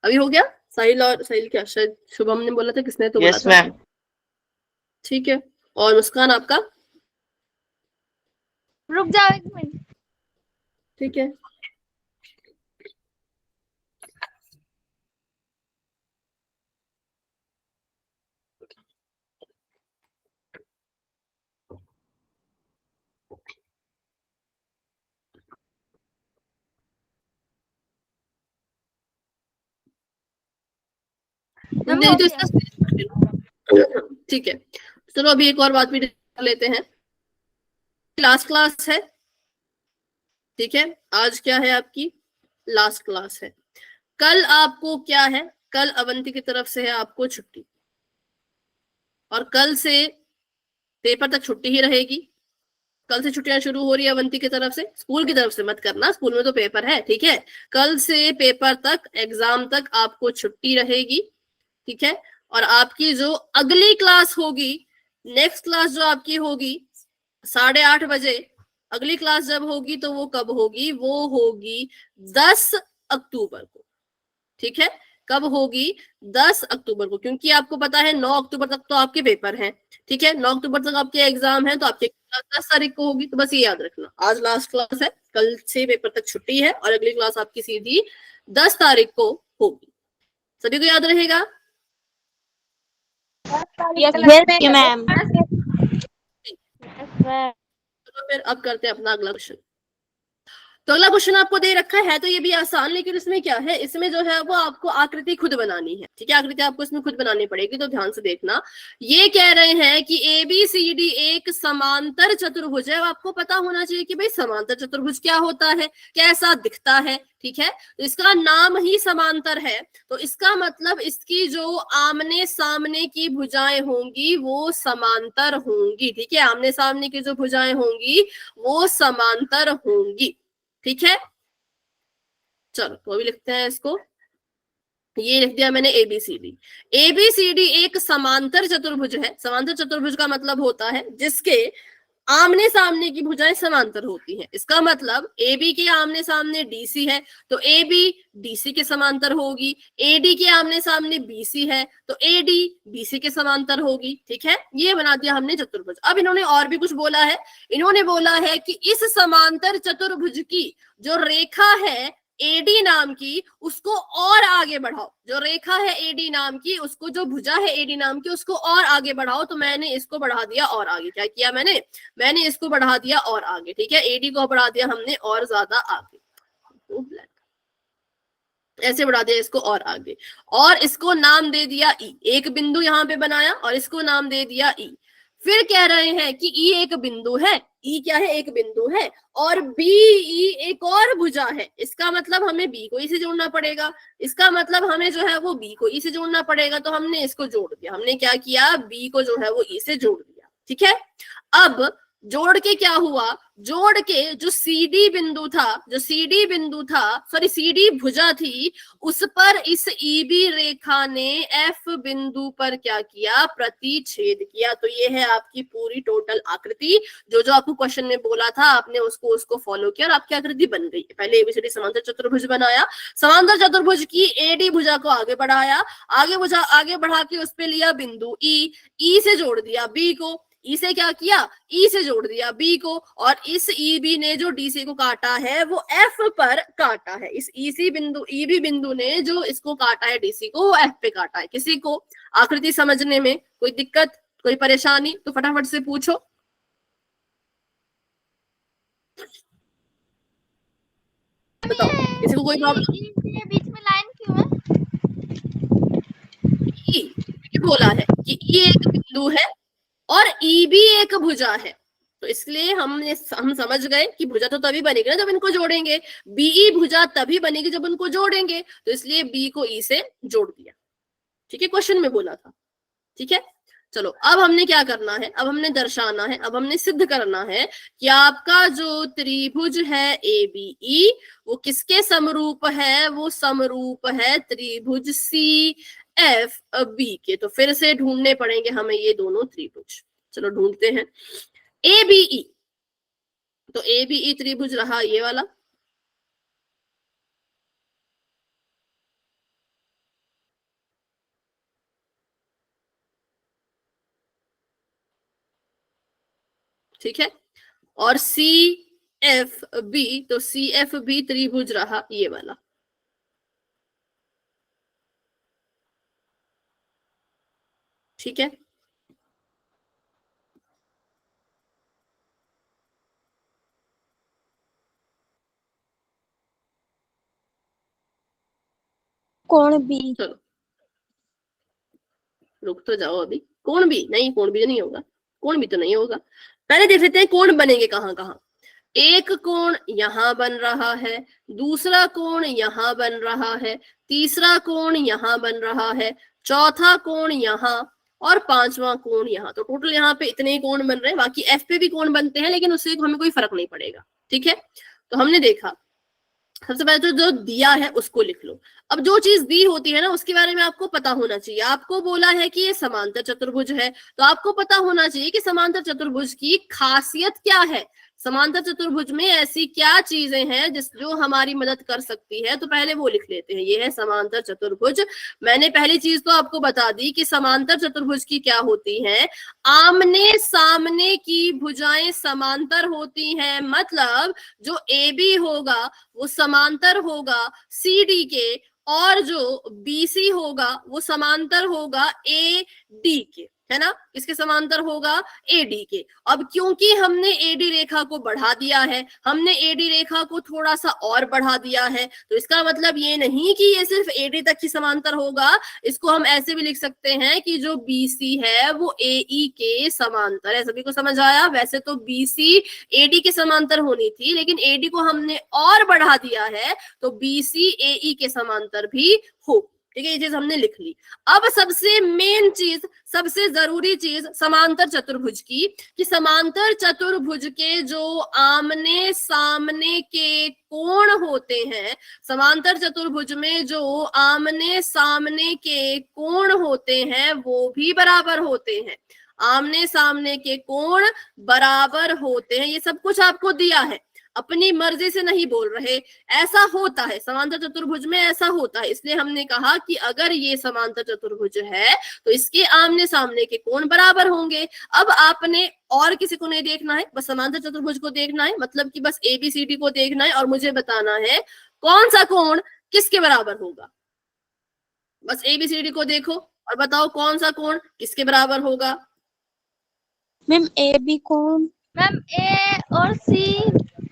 अभी हो गया। साहिल, और साहिल क्या, शायद शुभम ने बोला था, किसने तो बोला यस था। मैम। ठीक है, और मुस्कान आपका। रुक जाओ एक मिनट। ठीक है, मैम नहीं हो तो गया। इसका ठीक है। चलो अभी एक और बात भी कर लेते हैं। लास्ट क्लास है, ठीक है, आज क्या है आपकी लास्ट क्लास है। कल आपको क्या है, कल अवंती की तरफ से है आपको छुट्टी, और कल से पेपर तक छुट्टी ही रहेगी। कल से छुट्टियां शुरू हो रही है अवंती की तरफ से, स्कूल की तरफ से मत करना, स्कूल में तो पेपर है, ठीक है। कल से पेपर तक, एग्जाम तक आपको छुट्टी रहेगी, ठीक है। और आपकी जो अगली क्लास होगी, नेक्स्ट क्लास जो आपकी होगी 8:30 बजे, अगली क्लास जब होगी तो वो कब होगी, वो होगी 10 अक्टूबर को, ठीक है। कब होगी, 10 अक्टूबर को, क्योंकि आपको पता है 9 अक्टूबर तक तो आपके पेपर हैं, ठीक है। 9 अक्टूबर तक आपके एग्जाम है, तो आपके क्लास 10 तारीख को होगी। तो बस ये याद रखना, आज लास्ट क्लास है, कल से पेपर तक छुट्टी है, और अगली क्लास आपकी सीधी 10 तारीख को होगी। सभी को याद रहेगा। Yes ma'am. तो फिर अब करते हैं अपना अगला क्वेश्चन। तो अगला क्वेश्चन आपको दे रखा है तो ये भी आसान, लेकिन इसमें क्या है, इसमें जो है वो आपको आकृति खुद बनानी है। ठीक है, आकृति आपको इसमें खुद बनानी पड़ेगी, तो ध्यान से देखना। ये कह रहे हैं कि ABCD एक समांतर चतुर्भुज है। आपको पता होना चाहिए कि भाई समांतर चतुर्भुज क्या होता है, कैसा दिखता है। ठीक है, तो इसका नाम ही समांतर है, तो इसका मतलब इसकी जो आमने सामने की भुजाएं होंगी वो समांतर होंगी। ठीक है, आमने सामने की जो भुजाएं होंगी वो समांतर होंगी। ठीक है, चलो तो अभी लिखते हैं इसको। ये लिख दिया मैंने ABCD। ABCD एक समांतर चतुर्भुज है। समांतर चतुर्भुज का मतलब होता है जिसके आमने सामने की भुजाएं समांतर होती हैं। इसका मतलब AB के आमने सामने DC है तो AB DC के समांतर होगी, AD के आमने सामने BC है तो AD BC के समांतर होगी। ठीक है, ये बना दिया हमने चतुर्भुज। अब इन्होंने और भी कुछ बोला है। इन्होंने बोला है कि इस समांतर चतुर्भुज की जो रेखा है AD नाम की, उसको और आगे बढ़ाओ। जो रेखा है AD नाम की, उसको, जो भुजा है AD नाम की, उसको और आगे बढ़ाओ। तो मैंने इसको बढ़ा दिया और आगे। क्या किया मैंने इसको बढ़ा दिया और आगे। ठीक है, AD को बढ़ा दिया हमने और ज्यादा आगे, ऐसे बढ़ा दिया इसको और आगे, और इसको नाम दे दिया E। एक बिंदु यहाँ पे बनाया और इसको नाम दे दिया E। फिर कह रहे हैं कि E एक बिंदु है, E क्या है, एक बिंदु है, और BE एक और भुजा है। इसका मतलब हमें B को E से जोड़ना पड़ेगा। इसका मतलब हमें जो है वो B को E से जोड़ना पड़ेगा। तो हमने इसको जोड़ दिया। हमने क्या किया, B को जो है वो E से जोड़ दिया। ठीक है, अब जोड़ के क्या हुआ, जोड़ के जो CD बिंदु था, सॉरी CD भुजा थी, उस पर इस EB रेखा ने F बिंदु पर क्या किया, प्रतिच्छेद किया। तो ये है आपकी पूरी टोटल आकृति। जो जो आपको क्वेश्चन में बोला था आपने उसको फॉलो किया और आपकी आकृति बन गई। पहले ABCD समांतर चतुर्भुज बनाया, समांतर चतुर्भुज की AD भुजा को आगे बढ़ाया, आगे बढ़ा के उस पे लिया बिंदु E से जोड़ दिया B को, E से क्या किया, E से जोड़ दिया B को, और इस EB ने जो DC को काटा है वो F पर काटा है। इस EB बिंदु ने जो इसको काटा है DC को, वो F पे काटा है। किसी को आकृति समझने में कोई दिक्कत, कोई परेशानी तो फटाफट से पूछो। बताओ, किसी को कोई प्रॉब्लम? ये बीच में लाइन क्यों है? बोला है कि E एक बिंदु है और EB एक भुजा है, तो इसलिए हम समझ गए कि भुजा तो तभी बनेगी ना जब इनको जोड़ेंगे। BE भुजा तभी बनेगी जब उनको जोड़ेंगे, तो इसलिए B को E से जोड़ दिया। ठीक है, क्वेश्चन में बोला था। ठीक है, चलो अब हमने क्या करना है, अब हमने दर्शाना है, अब हमने सिद्ध करना है कि आपका जो त्रिभुज है ABE वो किसके समरूप है, वो समरूप है त्रिभुज CFB के। तो फिर से ढूंढने पड़ेंगे हमें ये दोनों त्रिभुज। चलो ढूंढते हैं ABE। तो ABE त्रिभुज रहा ये वाला, ठीक है, और CFB, तो CFB त्रिभुज रहा ये वाला। ठीक है, कोण B। चलो रुक तो जाओ अभी। कोण भी नहीं, कोण भी नहीं होगा, कोण भी तो नहीं होगा। पहले देख लेते हैं कोण बनेंगे कहाँ कहाँ। एक कोण यहां बन रहा है, दूसरा कोण यहां बन रहा है, तीसरा कोण यहां बन रहा है, चौथा कोण यहां, और पांचवा कोण यहाँ। तो टोटल यहाँ पे इतने ही कोण बन रहे हैं। बाकी F पे भी कोण बनते हैं लेकिन उससे हमें कोई फर्क नहीं पड़ेगा। ठीक है, तो हमने देखा सबसे पहले तो जो दिया है उसको लिख लो। अब जो चीज दी होती है ना उसके बारे में आपको पता होना चाहिए। आपको बोला है कि ये समांतर चतुर्भुज है, तो आपको पता होना चाहिए कि समांतर चतुर्भुज की खासियत क्या है, समांतर चतुर्भुज में ऐसी क्या चीजें हैं जो हमारी मदद कर सकती है। तो पहले वो लिख लेते हैं। ये है समांतर चतुर्भुज। मैंने पहली चीज तो आपको बता दी कि समांतर चतुर्भुज की क्या होती है, आमने सामने की भुजाएं समांतर होती हैं। मतलब जो AB होगा वो समांतर होगा CD के, और जो BC होगा वो समांतर होगा AD के। है ना, इसके समांतर होगा एडी के। अब क्योंकि हमने एडी रेखा को बढ़ा दिया है, हमने एडी रेखा को थोड़ा सा और बढ़ा दिया है, तो इसका मतलब ये नहीं कि ये सिर्फ एडी तक ही समांतर होगा। इसको हम ऐसे भी लिख सकते हैं कि जो बीसी है वो एई के समांतर है। सभी को समझ आया? वैसे तो बीसी एडी के समांतर होनी थी, लेकिन एडी को हमने और बढ़ा दिया है, तो बीसी एई के समांतर भी हो। ठीक है, ये चीज हमने लिख ली। अब सबसे मेन चीज, सबसे जरूरी चीज समांतर चतुर्भुज की, कि समांतर चतुर्भुज के जो आमने सामने के कोण होते हैं, समांतर चतुर्भुज में जो आमने सामने के कोण होते हैं वो भी बराबर होते हैं। आमने सामने के कोण बराबर होते हैं, ये सब कुछ आपको दिया है, अपनी मर्जी से नहीं बोल रहे, ऐसा होता है समांतर चतुर्भुज में, ऐसा होता है। इसलिए हमने कहा कि अगर ये समांतर चतुर्भुज है तो इसके आमने सामने के कोण बराबर होंगे। अब आपने और किसी को नहीं देखना है, बस समांतर चतुर्भुज को देखना है, मतलब कि बस एबीसीडी को देखना है और मुझे बताना है कौन सा कोण किसके बराबर होगा। बस एबीसीडी को देखो और बताओ कौन सा कोण किसके बराबर होगा। मैम ए बी कोण, मैम ए और सी,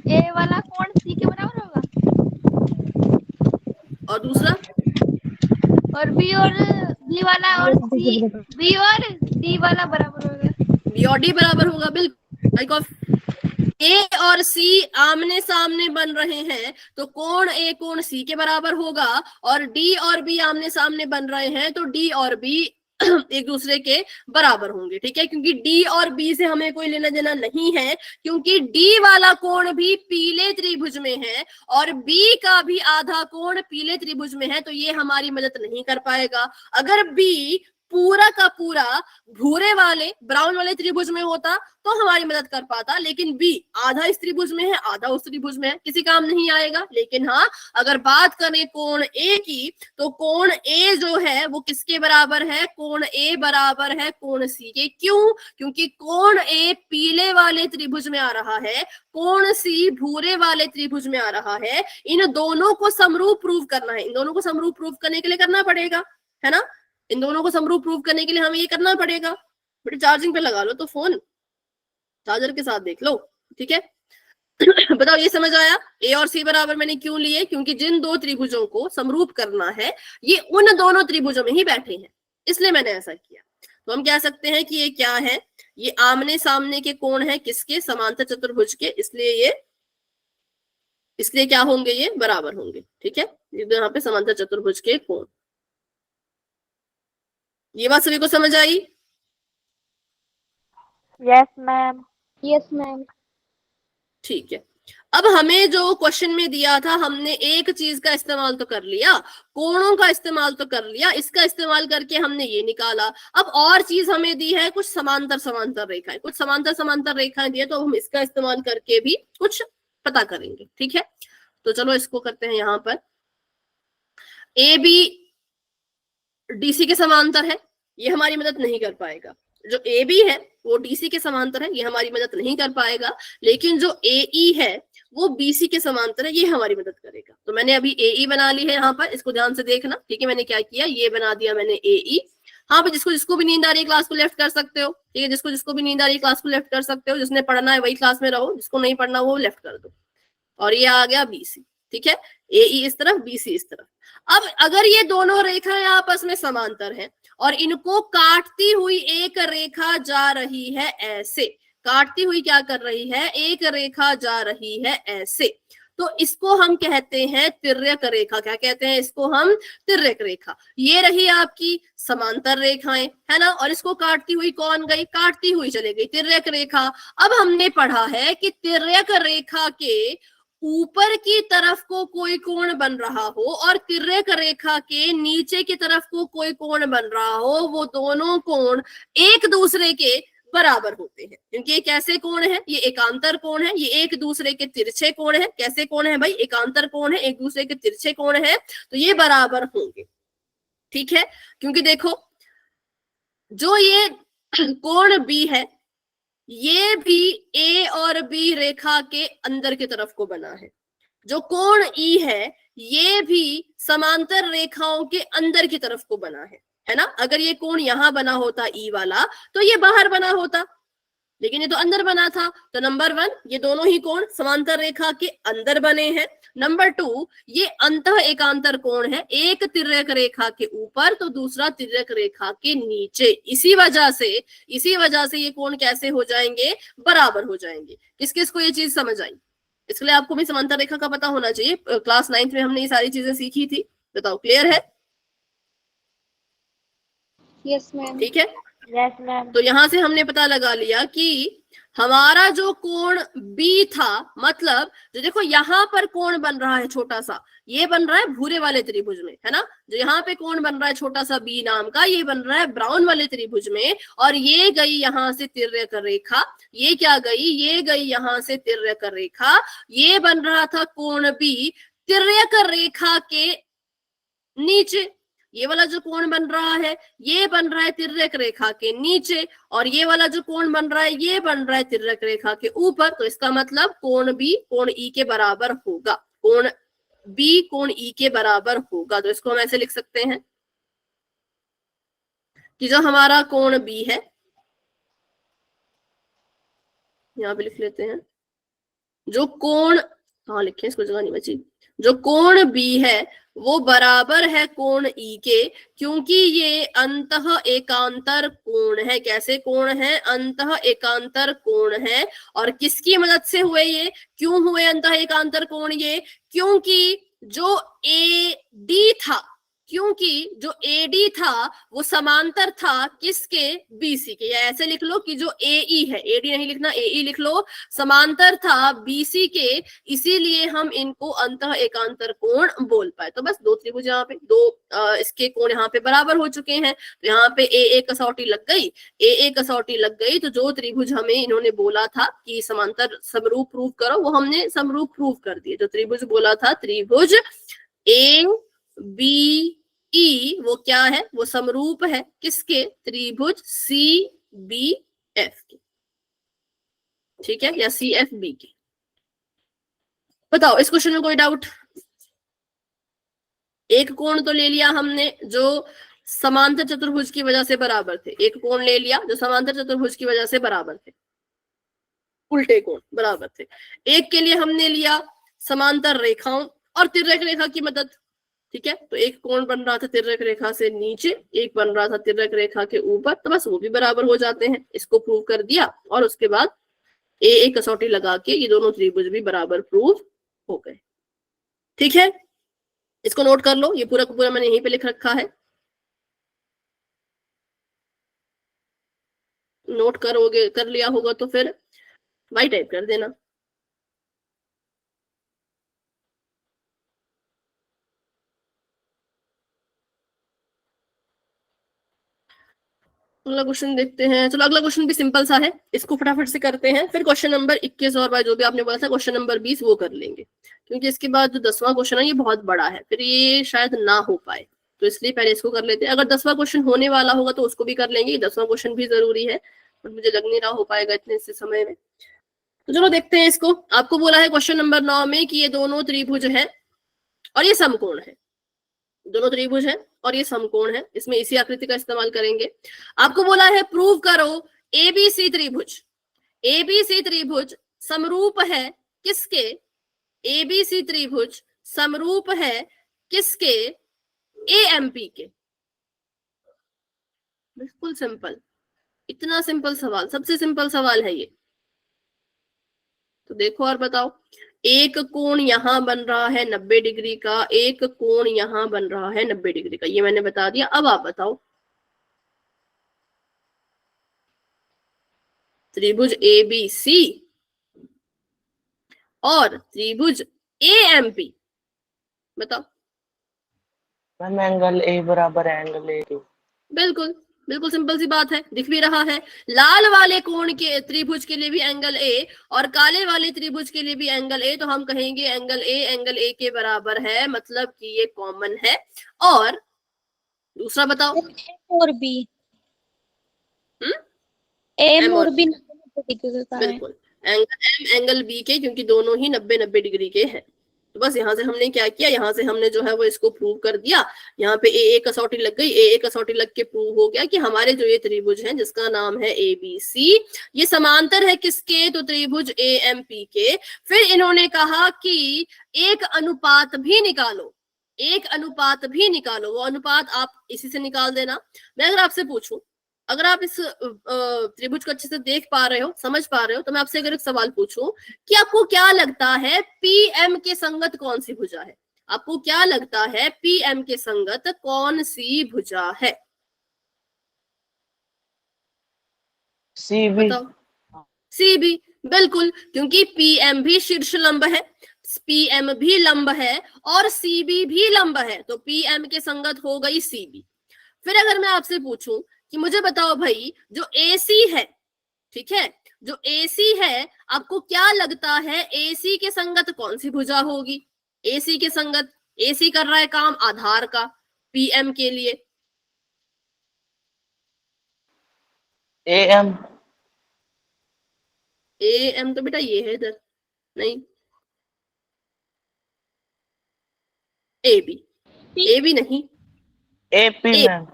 ए वाला कोण सी के बराबर होगा, और दूसरा और बी और डी वाला और सी, बी और डी वाला बराबर होगा, बी और डी बराबर होगा। बिल्कुल। ए और सी आमने सामने बन रहे हैं तो कोण ए कोण सी के बराबर होगा, और डी और बी आमने सामने बन रहे हैं तो डी और बी एक दूसरे के बराबर होंगे। ठीक है, क्योंकि डी और बी से हमें कोई लेना देना नहीं है, क्योंकि डी वाला कोण भी पीले त्रिभुज में है और बी का भी आधा कोण पीले त्रिभुज में है, तो ये हमारी मदद नहीं कर पाएगा। अगर बी पूरा का पूरा भूरे वाले ब्राउन वाले त्रिभुज में होता तो हमारी मदद कर पाता, लेकिन बी आधा इस त्रिभुज में है आधा उस त्रिभुज में है, किसी काम नहीं आएगा। लेकिन हाँ, अगर बात करें कोण ए की, तो कोण ए जो है वो किसके बराबर है? कोण ए बराबर है कोण सी के। क्यों? क्योंकि कोण ए पीले वाले त्रिभुज में आ रहा है, कोण सी भूरे वाले त्रिभुज में आ रहा है। इन दोनों को समरूप प्रूव करना है, इन दोनों को समरूप प्रूव करने के लिए करना पड़ेगा, है ना, इन दोनों को समरूप प्रूव करने के लिए हमें ये करना पड़ेगा। बेटे चार्जिंग पे लगा लो तो फोन, चार्जर के साथ देख लो। ठीक है बताओ, ये समझ आया? ए और सी बराबर मैंने क्यों लिए? क्योंकि जिन दो त्रिभुजों को समरूप करना है ये उन दोनों त्रिभुजों में ही बैठे हैं, इसलिए मैंने ऐसा किया। तो हम कह सकते हैं कि ये क्या है? ये आमने सामने के कोण है किसके? समांतर चतुर्भुज के, इसलिए क्या होंगे? ये बराबर होंगे। ठीक है, यहाँ पे समांतर चतुर्भुज के कोण। ये बात सभी को समझ आई? Yes ma'am. Yes ma'am. ठीक है, अब हमें जो क्वेश्चन में दिया था, हमने एक चीज का इस्तेमाल तो कर लिया, कोणों का इस्तेमाल तो कर लिया, इसका इस्तेमाल करके हमने ये निकाला। अब और चीज हमें दी है कुछ समांतर रेखाएं, कुछ समांतर रेखाएं दी है, तो हम इसका इस्तेमाल करके भी कुछ पता करेंगे। ठीक है, तो चलो इसको करते हैं। यहाँ पर ए बी डीसी के समांतर है, ये हमारी मदद नहीं कर पाएगा। जो ए बी है वो डीसी के समांतर है, ये हमारी मदद नहीं कर पाएगा। लेकिन जो ए ई है वो बीसी के समांतर है, ये हमारी मदद करेगा। तो मैंने अभी ए ई बना ली है यहाँ पर, इसको ध्यान से देखना। ठीक है, मैंने क्या किया, ये बना दिया मैंने ए ई। हाँ पर जिसको भी नींद आ रही है क्लास को लेफ्ट कर सकते हो। ठीक है, जिसको भी नींद आ रही है क्लास को लेफ्ट कर सकते हो, जिसने पढ़ना है वही क्लास में रहो, जिसको नहीं पढ़ना वो लेफ्ट कर दो। और ये आ गया बीसी। ठीक है, ए ई इस तरफ, बीसी इस तरफ। अब अगर ये दोनों रेखाएं आपस में समांतर हैं और इनको काटती हुई एक रेखा जा रही है ऐसे, काटती हुई क्या कर रही है? एक रेखा जा रही है ऐसे, तो इसको हम कहते हैं तिर्यक रेखा। क्या कहते हैं इसको हम? तिर्यक रेखा। ये रही आपकी समांतर रेखाएं, है ना, और इसको काटती हुई कौन गई? काटती हुई चले गई तिर्यक रेखा। अब हमने पढ़ा है कि तिर्यक रेखा के ऊपर की तरफ को कोई कोण बन रहा हो और तिर्यक रेखा के नीचे की तरफ को कोई कोण बन रहा हो, वो दोनों कोण एक दूसरे के बराबर होते हैं। क्योंकि ये कैसे कोण है? ये एकांतर कोण है, ये एक दूसरे के तिरछे कोण है। कैसे कोण है भाई? एकांतर कोण है, एक दूसरे के तिरछे कोण है, तो ये बराबर होंगे। ठीक है, क्योंकि देखो जो ये कोण बी है ये भी ए और बी रेखा के अंदर की तरफ को बना है। जो कोण ई है ये भी समांतर रेखाओं के अंदर की तरफ को बना है ना। अगर ये कोण यहां बना होता ई वाला तो ये बाहर बना होता, लेकिन ये तो अंदर बना था। तो नंबर 1 ये दोनों ही कोण समांतर रेखा के अंदर बने हैं। नंबर 2 ये अंतः एकांतर कोण है, एक तिर्यक रेखा के ऊपर तो दूसरा तिर्यक रेखा के नीचे। इसी वजह से ये कोण कैसे हो जाएंगे, बराबर हो जाएंगे। किस किस को ये चीज समझ आई? इसके लिए आपको भी समांतर रेखा का पता होना चाहिए, क्लास 9th में हमने ये सारी चीजें सीखी थी। बताओ क्लियर है? Yes ma'am. ठीक है, यस मैम। तो यहां से हमने पता लगा लिया कि हमारा जो कोण बी था, मतलब जो देखो यहाँ पर कोण बन रहा है छोटा सा, ये बन रहा है भूरे वाले त्रिभुज में, है ना। जो यहाँ पे कोण बन रहा है छोटा सा बी नाम का, ये बन रहा है ब्राउन वाले त्रिभुज में। और ये गई यहाँ से तिर्यक रेखा, ये क्या गई, ये गई यहाँ से तिर्यक रेखा। ये बन रहा था कोण बी तिर्यक रेखा के नीचे। ये वाला जो कोण बन रहा है ये बन रहा है तिर्यक रेखा के नीचे, और ये वाला जो कोण बन रहा है ये बन रहा है तिर्यक रेखा के ऊपर। तो इसका मतलब कोण बी कोण ई के बराबर होगा, कोण बी कोण ई के बराबर होगा। तो इसको हम ऐसे लिख सकते हैं कि जो हमारा कोण बी है, यहां पे लिख लेते हैं, जो कोण, हाँ लिखे, इसको जगह नहीं बची, जो कोण बी है वो बराबर है कोण ई के, क्योंकि ये अंतः एकांतर कोण है। कैसे कोण है? अंतः एकांतर कोण है। और किसकी मदद से हुए ये? क्यों हुए अंतः एकांतर कोण ये? क्योंकि जो AD था, क्योंकि जो AD था वो समांतर था किसके? BC के। या ऐसे लिख लो कि जो AE है, AD नहीं लिखना, AE लिख लो, समांतर था BC के, इसीलिए हम इनको अंतः एकांतर कोण बोल पाए। तो बस दो त्रिभुज यहाँ पे, दो इसके कोण यहाँ पे बराबर हो चुके हैं। तो यहाँ पे AA कसौटी लग गई, AA कसौटी लग गई। तो जो त्रिभुज हमें इन्होंने बोला था कि समांतर समरूप प्रूव करो, वो हमने समरूप प्रूव कर दिए। जो त्रिभुज बोला था, त्रिभुज ABE, वो क्या है? वो समरूप है किसके? त्रिभुज CBF के, ठीक है, या CFB के। बताओ इस क्वेश्चन में कोई डाउट? एक कोण तो ले लिया हमने जो समांतर चतुर्भुज की वजह से बराबर थे, एक कोण ले लिया जो समांतर चतुर्भुज की वजह से बराबर थे, उल्टे कोण बराबर थे। एक के लिए हमने लिया समांतर रेखाओं और तिर्यक रेखा की मदद, ठीक है। तो एक कोण बन रहा था तिर्यक रेखा से नीचे, एक बन रहा था तिर्यक रेखा के ऊपर, तो बस वो भी बराबर हो जाते हैं। इसको प्रूव कर दिया और उसके बाद AA कसौटी लगा के ये दोनों त्रिभुज भी बराबर प्रूव हो गए, ठीक है। इसको नोट कर लो, ये पूरा का पूरा मैंने यहीं पे लिख रखा है, नोट करोगे, कर लिया होगा तो फिर वाई टाइप कर देना। अगला क्वेश्चन देखते हैं। चलो अगला क्वेश्चन भी सिंपल सा है, इसको फटाफट से करते हैं, फिर क्वेश्चन नंबर 21 और जो भी आपने बोला था क्वेश्चन नंबर 20 वो कर लेंगे, क्योंकि इसके बाद जो 10वां क्वेश्चन है ये बहुत बड़ा है, फिर ये शायद ना हो पाए, तो इसलिए पहले इसको कर लेते हैं। अगर 10वां क्वेश्चन होने वाला होगा तो उसको भी कर लेंगे, 10वां क्वेश्चन भी जरूरी है, बट मुझे लग नहीं रहा हो पाएगा इतने से समय में। तो चलो देखते हैं इसको। आपको बोला है क्वेश्चन नंबर 9 में कि ये दोनों त्रिभुज है और ये समकोण है, दोनों त्रिभुज है और ये समकोण है, इसमें इसी आकृति का इस्तेमाल करेंगे। आपको बोला है प्रूव करो ABC त्रिभुज, ABC त्रिभुज समरूप है किसके? ABC त्रिभुज समरूप है किसके? AMP के। बिल्कुल सिंपल, इतना सिंपल सवाल, सबसे सिंपल सवाल है ये। तो देखो और बताओ, एक कोण यहां बन रहा है 90 डिग्री का, एक कोण यहां बन रहा है 90 डिग्री का, ये मैंने बता दिया। अब आप बताओ, त्रिभुज ABC और त्रिभुज AMP, बताओ। मैम एंगल A बराबर है एंगल A के। बिल्कुल बिल्कुल सिंपल सी बात है, दिख भी रहा है। लाल वाले कोण के त्रिभुज के लिए भी एंगल A और काले वाले त्रिभुज के लिए भी एंगल A, तो हम कहेंगे एंगल A के बराबर है, मतलब कि ये कॉमन है। और दूसरा बताओ, और B, M और B 90 डिग्री का है। बिल्कुल एंगल M एंगल B के, क्योंकि दोनों ही 90 90 डिग्री के हैं। तो बस यहाँ से हमने क्या किया, यहाँ से हमने जो है वो इसको प्रूव कर दिया। यहाँ पे ए कसौटी लग गई, ए कसौटी लग के प्रूव हो गया कि हमारे जो ये त्रिभुज हैं जिसका नाम है ABC, ये समांतर है किसके, तो त्रिभुज AMP के। फिर इन्होंने कहा कि एक अनुपात भी निकालो, एक अनुपात भी निकालो। वो अनुपात आप इसी से निकाल देना। मैं अगर आपसे पूछूं, अगर आप इस त्रिभुज को अच्छे से देख पा रहे हो, समझ पा रहे हो, तो मैं आपसे अगर एक सवाल पूछूं कि आपको क्या लगता है PM के संगत कौन सी भुजा है? आपको क्या लगता है PM के संगत कौन सी भुजा है? CB। बताओ। CB, बिल्कुल, क्योंकि PM भी शीर्ष लंब है, PM भी लंब है और CB भी लंब है, तो PM के संगत हो गई CB। फिर अगर मैं आपसे पूछूं कि मुझे बताओ भाई, जो AC है, ठीक है, जो AC है, आपको क्या लगता है AC के संगत कौन सी भुजा होगी? AC के संगत, AC कर रहा है काम आधार का PM के लिए, AM। AM तो बेटा ये है इधर, नहीं, AB नहीं, AP मैम।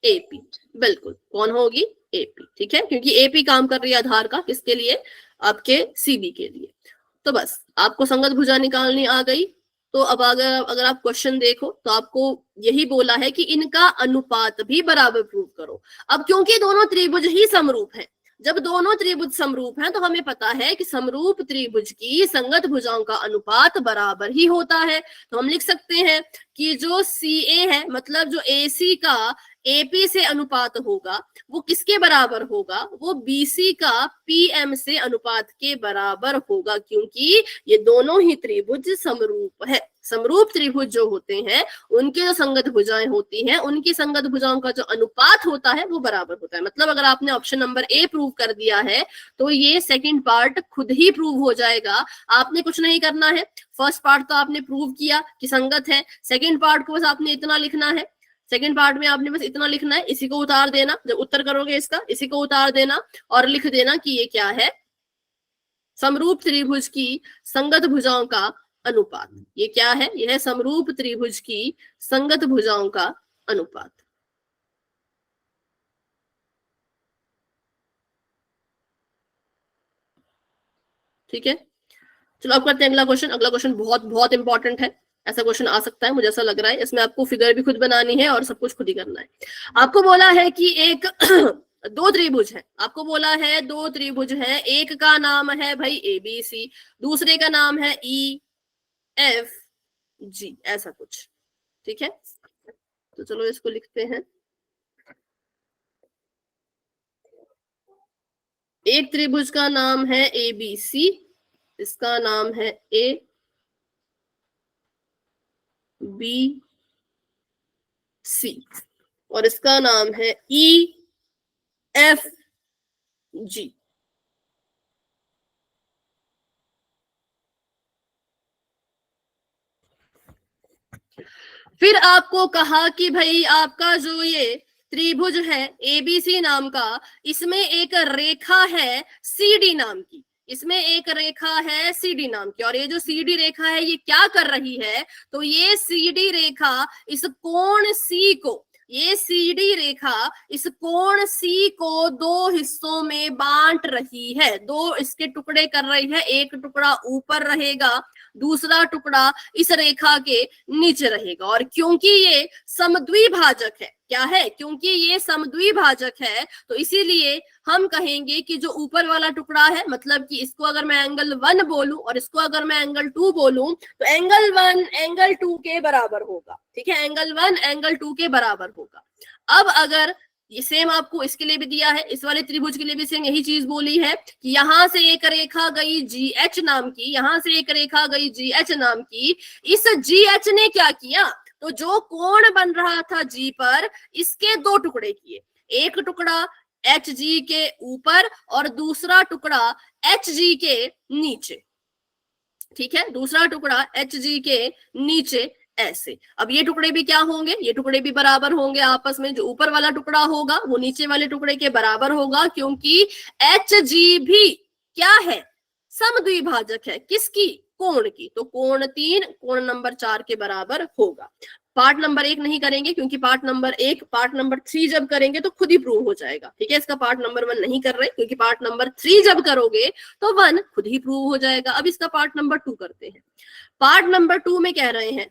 AP, बिल्कुल, कौन होगी? AP, ठीक है, क्योंकि AP काम कर रही है आधार का, किसके लिए? आपके CB के लिए। तो बस आपको संगत भुजा निकालनी आ गई। तो अब अगर आप क्वेश्चन देखो तो आपको यही बोला है कि इनका अनुपात भी बराबर प्रूव करो। अब क्योंकि दोनों त्रिभुज ही समरूप हैं, जब दोनों त्रिभुज समरूप हैं तो हमें पता है कि समरूप त्रिभुज की संगत भुजाओं का अनुपात बराबर ही होता है। तो हम लिख सकते हैं कि जो CA है, मतलब जो AC का AP से अनुपात होगा, वो किसके बराबर होगा? वो BC का PM से अनुपात के बराबर होगा, क्योंकि ये दोनों ही त्रिभुज समरूप है। समरूप त्रिभुज जो होते हैं उनके जो संगत भुजाएं होती हैं, उनकी संगत भुजाओं का जो अनुपात होता है वो बराबर होता है। मतलब अगर आपने ऑप्शन नंबर A प्रूव कर दिया है तो ये सेकंड पार्ट खुद ही प्रूव हो जाएगा। आपने कुछ नहीं करना है, फर्स्ट पार्ट तो आपने प्रूव किया कि संगत है, सेकंड पार्ट को बस आपने इतना लिखना है, सेकंड पार्ट में आपने बस इतना लिखना है, इसी को उतार देना, जब उत्तर करोगे इसका इसी को उतार देना और लिख देना कि ये क्या है, समरूप त्रिभुज की संगत भुजाओं का अनुपात। ये क्या है? यह है समरूप त्रिभुज की संगत भुजाओं का अनुपात। ठीक है, चलो अब करते हैं अगला क्वेश्चन। अगला क्वेश्चन बहुत बहुत इंपॉर्टेंट है, ऐसा क्वेश्चन आ सकता है, मुझे ऐसा लग रहा है। इसमें आपको फिगर भी खुद बनानी है और सब कुछ खुद ही करना है। आपको बोला है कि एक दो त्रिभुज है, आपको बोला है दो त्रिभुज है, एक का नाम है भाई ABC, दूसरे का नाम है EFG, ऐसा कुछ। ठीक है, तो चलो इसको लिखते हैं। एक त्रिभुज का नाम है ABC, इसका नाम है ABC और इसका नाम है EFG। फिर आपको कहा कि भाई आपका जो ये त्रिभुज है ABC नाम का, इसमें एक रेखा है CD नाम की, इसमें एक रेखा है CD नाम की, और ये जो CD रेखा है ये क्या कर रही है? तो ये CD रेखा इस कोण C को, ये CD रेखा इस कोण C को दो हिस्सों में बांट रही है, दो इसके टुकड़े कर रही है। एक टुकड़ा ऊपर रहेगा, दूसरा टुकड़ा इस रेखा के नीचे रहेगा। और क्योंकि ये समद्विभाजक है, क्या है? क्योंकि ये समद्विभाजक है, तो इसीलिए हम कहेंगे कि जो ऊपर वाला टुकड़ा है, मतलब कि इसको अगर मैं एंगल 1 बोलूं और इसको अगर मैं एंगल 2 बोलूं, तो एंगल 1 एंगल 2 के बराबर होगा। ठीक है, एंगल 1 एंगल 2 के बराबर होगा। अब अगर ये सेम आपको इसके लिए भी दिया है, इस वाले त्रिभुज के लिए भी सेम यही चीज बोली है कि यहां से एक रेखा गई GH नाम की, यहां से एक रेखा गई GH नाम की। इस GH ने क्या किया? तो जो कोण बन रहा था G पर, इसके दो टुकड़े किए, एक टुकड़ा HG के ऊपर और दूसरा टुकड़ा HG के नीचे। ठीक है, दूसरा टुकड़ा HG के नीचे, ऐसे। अब ये टुकड़े भी क्या होंगे? ये टुकड़े भी बराबर होंगे आपस में। जो ऊपर वाला टुकड़ा होगा वो नीचे वाले टुकड़े के बराबर होगा, क्योंकि HG भी क्या है? समद्विभाजक है। किसकी? कोण की, तो कोण 3 कोण नंबर 4 के बराबर होगा। पार्ट नंबर 1 नहीं करेंगे क्योंकि पार्ट नंबर 1 पार्ट नंबर 3 जब करेंगे तो खुद ही प्रूव हो जाएगा, ठीक है। इसका पार्ट नंबर 1 नहीं कर रहे क्योंकि पार्ट नंबर 3 जब करोगे तो 1 खुद ही प्रूव हो जाएगा। अब इसका पार्ट नंबर 2 करते हैं। पार्ट नंबर 2 में कह रहे हैं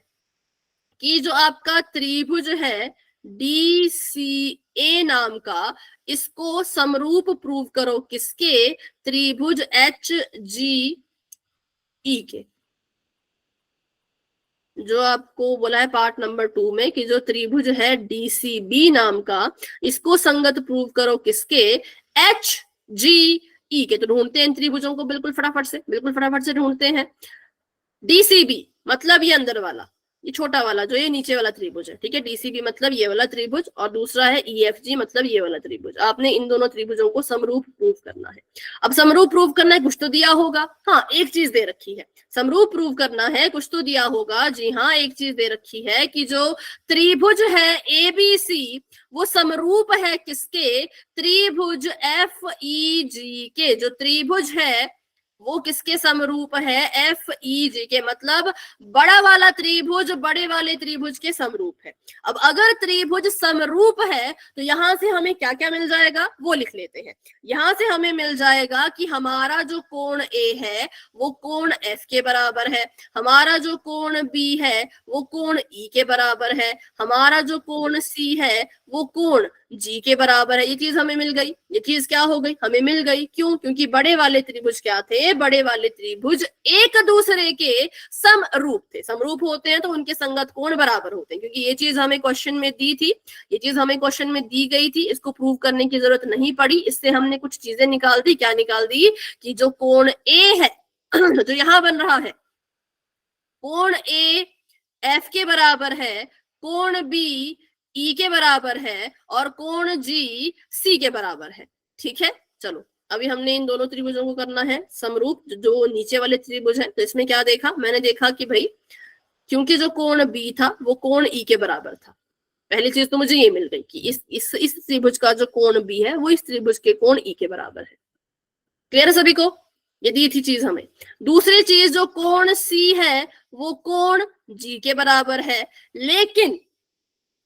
कि जो आपका त्रिभुज है DCA नाम का, इसको समरूप प्रूव करो किसके, त्रिभुज HGE के। जो आपको बोला है पार्ट नंबर 2 में कि जो त्रिभुज है DCB नाम का, इसको संगत प्रूव करो किसके, HGE के। तो ढूंढते हैं त्रिभुजों को बिल्कुल फटाफट से ढूंढते हैं। DCB मतलब ये अंदर वाला, ये छोटा वाला जो ये नीचे वाला त्रिभुज है, ठीक है। DCB मतलब ये वाला त्रिभुज और दूसरा है EFG मतलब ये वाला त्रिभुज। आपने इन दोनों त्रिभुजों को समरूप प्रूव करना है। अब समरूप प्रूव करना है, कुछ तो दिया होगा। हाँ, एक चीज दे रखी है, समरूप प्रूव करना है, कुछ तो दिया होगा। जी हाँ, एक चीज दे रखी है कि जो त्रिभुज है ABC वो समरूप है किसके, त्रिभुज FEG के। जो त्रिभुज है वो किसके समरूप है, FEG के, मतलब बड़ा वाला त्रिभुज बड़े वाले त्रिभुज के समरूप है। अब अगर त्रिभुज समरूप है तो यहां से हमें क्या क्या मिल जाएगा वो लिख लेते हैं। यहां से हमें मिल जाएगा कि हमारा जो कोण A है वो कोण F के बराबर है, हमारा जो कोण B है वो कोण E के बराबर है, हमारा जो कोण C है वो कोण G के बराबर है। ये चीज हमें मिल गई। ये चीज क्या हो गई, हमें मिल गई। क्यों? क्योंकि बड़े वाले त्रिभुज क्या थे, बड़े वाले त्रिभुज एक दूसरे के समरूप थे। समरूप होते हैं तो उनके संगत कोण बराबर होते हैं, क्योंकि ये चीज हमें क्वेश्चन में दी थी, ये चीज हमें क्वेश्चन में दी गई थी। इसको प्रूव करने की जरूरत नहीं पड़ी। इससे हमने कुछ चीजें निकाल दी। क्या निकाल दी कि जो कोण A है जो यहां बन रहा है, कोण A F के बराबर है, कोण B E के बराबर है और कोण G C के बराबर है, ठीक है। चलो अभी हमने इन दोनों त्रिभुजों को करना है समरूप। जो नीचे वाले त्रिभुज है, तो इसमें क्या देखा, मैंने देखा कि भाई क्योंकि जो कोण B था वो कोण E के बराबर था। पहली चीज तो मुझे ये मिल गई कि इस त्रिभुज का जो कोण B है वो इस त्रिभुज के कोण E के बराबर है। क्लियर है सभी को? ये दी थी चीज हमें। दूसरी चीज जो कोण C है वो कोण G के बराबर है, लेकिन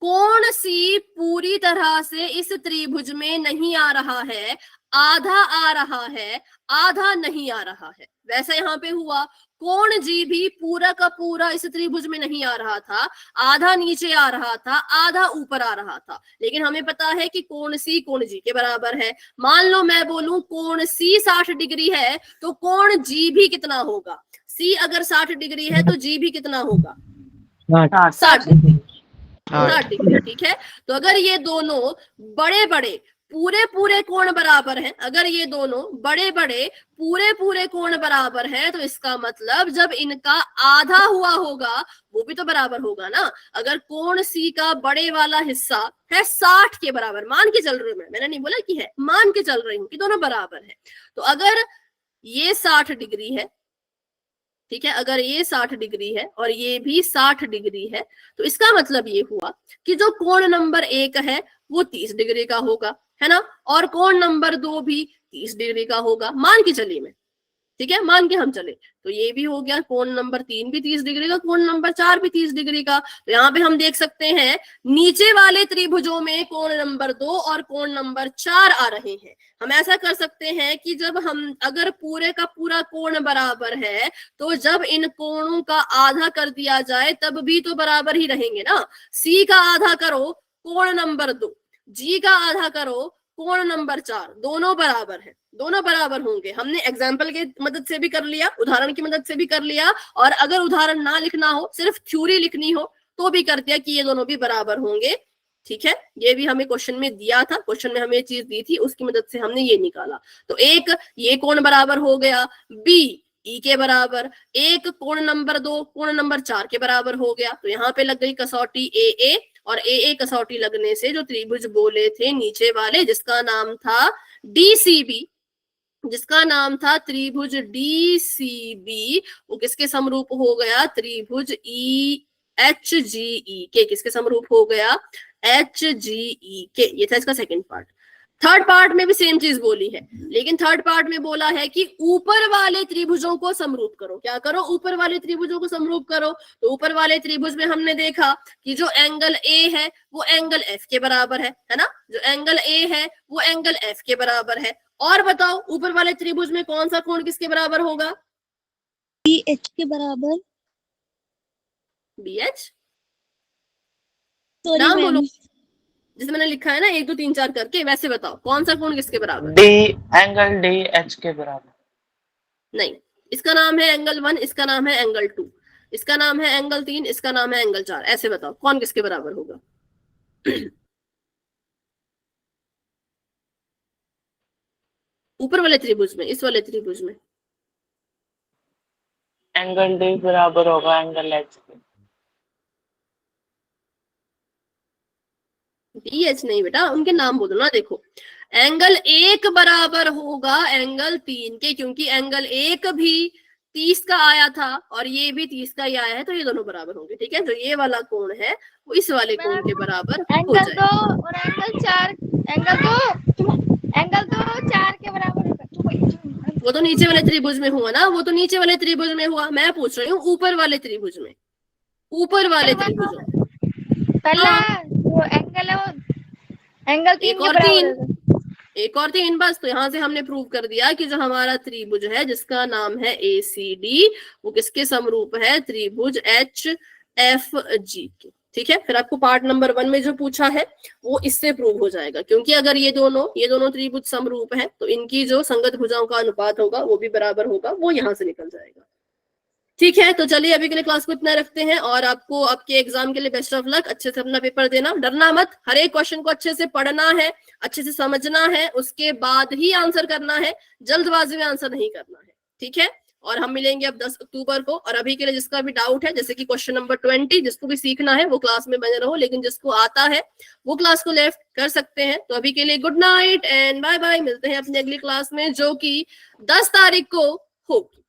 कोण C पूरी तरह से इस त्रिभुज में नहीं आ रहा है, आधा आ रहा है, आधा नहीं आ रहा है। वैसा यहाँ पे हुआ, कोण G भी पूरा का पूरा इस त्रिभुज में नहीं आ रहा था, आधा नीचे आ रहा था, आधा ऊपर आ रहा था। लेकिन हमें पता है कि कोण C कोण G के बराबर है। मान लो मैं बोलूं कोण C 60 डिग्री है तो कोण G भी कितना होगा? C अगर 60 डिग्री है तो G भी कितना होगा? 60 डिग्री, 60 डिग्री, ठीक है। तो अगर ये दोनों बड़े बड़े पूरे पूरे कोण बराबर हैं, अगर ये दोनों बड़े बड़े पूरे पूरे कोण बराबर हैं, तो इसका मतलब जब इनका आधा हुआ होगा वो भी तो बराबर होगा ना। अगर कोण C का बड़े वाला हिस्सा है 60 के बराबर, मान के चल रही हूं मैंने नहीं बोला कि है, मान के चल रही हूं कि दोनों बराबर है, तो अगर ये 60 डिग्री है, ठीक है, अगर ये 60 डिग्री है और ये भी 60 डिग्री है, तो इसका मतलब ये हुआ कि जो कोण नंबर 1 है वो 30 डिग्री का होगा, है ना, और कोण नंबर 2 भी 30 डिग्री का होगा। मान के चलिए मैं, ठीक है, मान के हम चले, तो ये भी हो गया कोण नंबर 3 भी 30 डिग्री का, कोण नंबर 4 भी 30 डिग्री का। तो यहाँ पे हम देख सकते हैं नीचे वाले त्रिभुजों में कोण नंबर 2 और कोण नंबर 4 आ रहे हैं। हम ऐसा कर सकते हैं कि जब हम अगर पूरे का पूरा कोण बराबर है तो जब इन कोणों का आधा कर दिया जाए तब भी तो बराबर ही रहेंगे ना। C का आधा करो कोण नंबर 2, G का आधा करो कोण नंबर 4, दोनों बराबर है, दोनों बराबर होंगे। हमने एग्जाम्पल के मदद से भी कर लिया, उदाहरण की मदद से भी कर लिया, और अगर उदाहरण ना लिखना हो सिर्फ थ्योरी लिखनी हो तो भी कर दिया कि ये दोनों भी बराबर होंगे, ठीक है। ये भी हमें क्वेश्चन में दिया था, क्वेश्चन में हमें ये चीज दी थी, उसकी मदद से हमने ये निकाला। तो एक ये कोण बराबर हो गया B E के बराबर, एक कोण नंबर 2 कोण नंबर 4 के बराबर हो गया। तो यहाँ पे लग गई कसौटी AA, और AA कसौटी लगने से जो त्रिभुज बोले थे नीचे वाले जिसका नाम था DCB, जिसका नाम था त्रिभुज DCB, वो किसके समरूप हो गया? त्रिभुज HGE के। किसके समरूप हो गया? HGE के। ये था इसका सेकंड पार्ट। थर्ड पार्ट में भी सेम चीज बोली है, लेकिन थर्ड पार्ट में बोला है कि ऊपर वाले त्रिभुजों को समरूप करो। क्या करो? ऊपर वाले त्रिभुजों को समरूप करो। तो ऊपर वाले त्रिभुज में हमने देखा कि जो एंगल ए है वो एंगल एफ के बराबर है ना, जो एंगल ए है वो एंगल एफ के बराबर है। और बताओ ऊपर वाले त्रिभुज में कौन सा कोण किसके बराबर होगा? बी एच के बराबर। बी एच, सॉरी नाम बोलो मैम, जिसमें मैंने लिखा है ना 1 2 3 4 करके, वैसे बताओ कौन सा कोण किसके बराबर? डी, एंगल डी एच के बराबर। नहीं, इसका नाम है एंगल 1, इसका नाम है एंगल 2, इसका नाम है एंगल 3, इसका नाम है एंगल 4। ऐसे बताओ कौन किसके बराबर होगा? ऊपर वाले त्रिभुज में, इस वाले त्रिभुज में। एंगल डी बराबर होगा एंगल एच के। डी एच नहीं बेटा, उनके नाम बोलो ना। देखो, एंगल 1 बराबर होगा एंगल 3 के, क्योंकि एंगल 1 भी 30 का आया था और ये भी 30 का ही आया है, तो ये दोनों बराबर होंगे। ठीक है, जो ये वाला कोण है वो इस वाले कोण के बराबर हो एंगल जाएगा। 2 और एंगल 4, एंगल 2 4 के बराबर होगा। वो तो नीचे वाले त्रिभुज में हुआ ना, वो तो नीचे वाले त्रिभुज में हुआ। मैं पूछ रही हूँ ऊपर वाले त्रिभुज में, ऊपर वाले त्रिभुजों में। पहला हाँ। वो एंगल है वो एंगल 3 एक के और बराबर 3, होगा। एक और 3 बस। तो यहाँ से हमने प्रूव कर दिया कि जो हमारा त्रिभुज है जिसका नाम है ACD, वो किसके समरूप है? त्रिभुज HFG के। ठीक है, फिर आपको पार्ट नंबर 1 में जो पूछा है वो इससे प्रूव हो जाएगा, क्योंकि अगर ये दोनों त्रिभुज समरूप है तो इनकी जो संगत भुजाओं का अनुपात होगा वो भी बराबर होगा, वो यहाँ से निकल जाएगा। ठीक है, तो चलिए अभी के लिए क्लास को इतना रखते हैं और आपको आपके एग्जाम के लिए बेस्ट ऑफ लक। अच्छे से अपना पेपर देना, डरना मत। हर एक क्वेश्चन को अच्छे से पढ़ना है, अच्छे से समझना है, उसके बाद ही आंसर करना है, जल्दबाजी में आंसर नहीं करना है। ठीक है, और हम मिलेंगे अब 10 अक्टूबर को। और अभी के लिए जिसका भी डाउट है, जैसे कि क्वेश्चन नंबर 20, जिसको भी सीखना है वो क्लास में बने रहो, लेकिन जिसको आता है वो क्लास को लेफ्ट कर सकते हैं। तो अभी के लिए good night and bye bye. मिलते हैं अपनी अगली क्लास में जो कि 10 तारीख को होगी।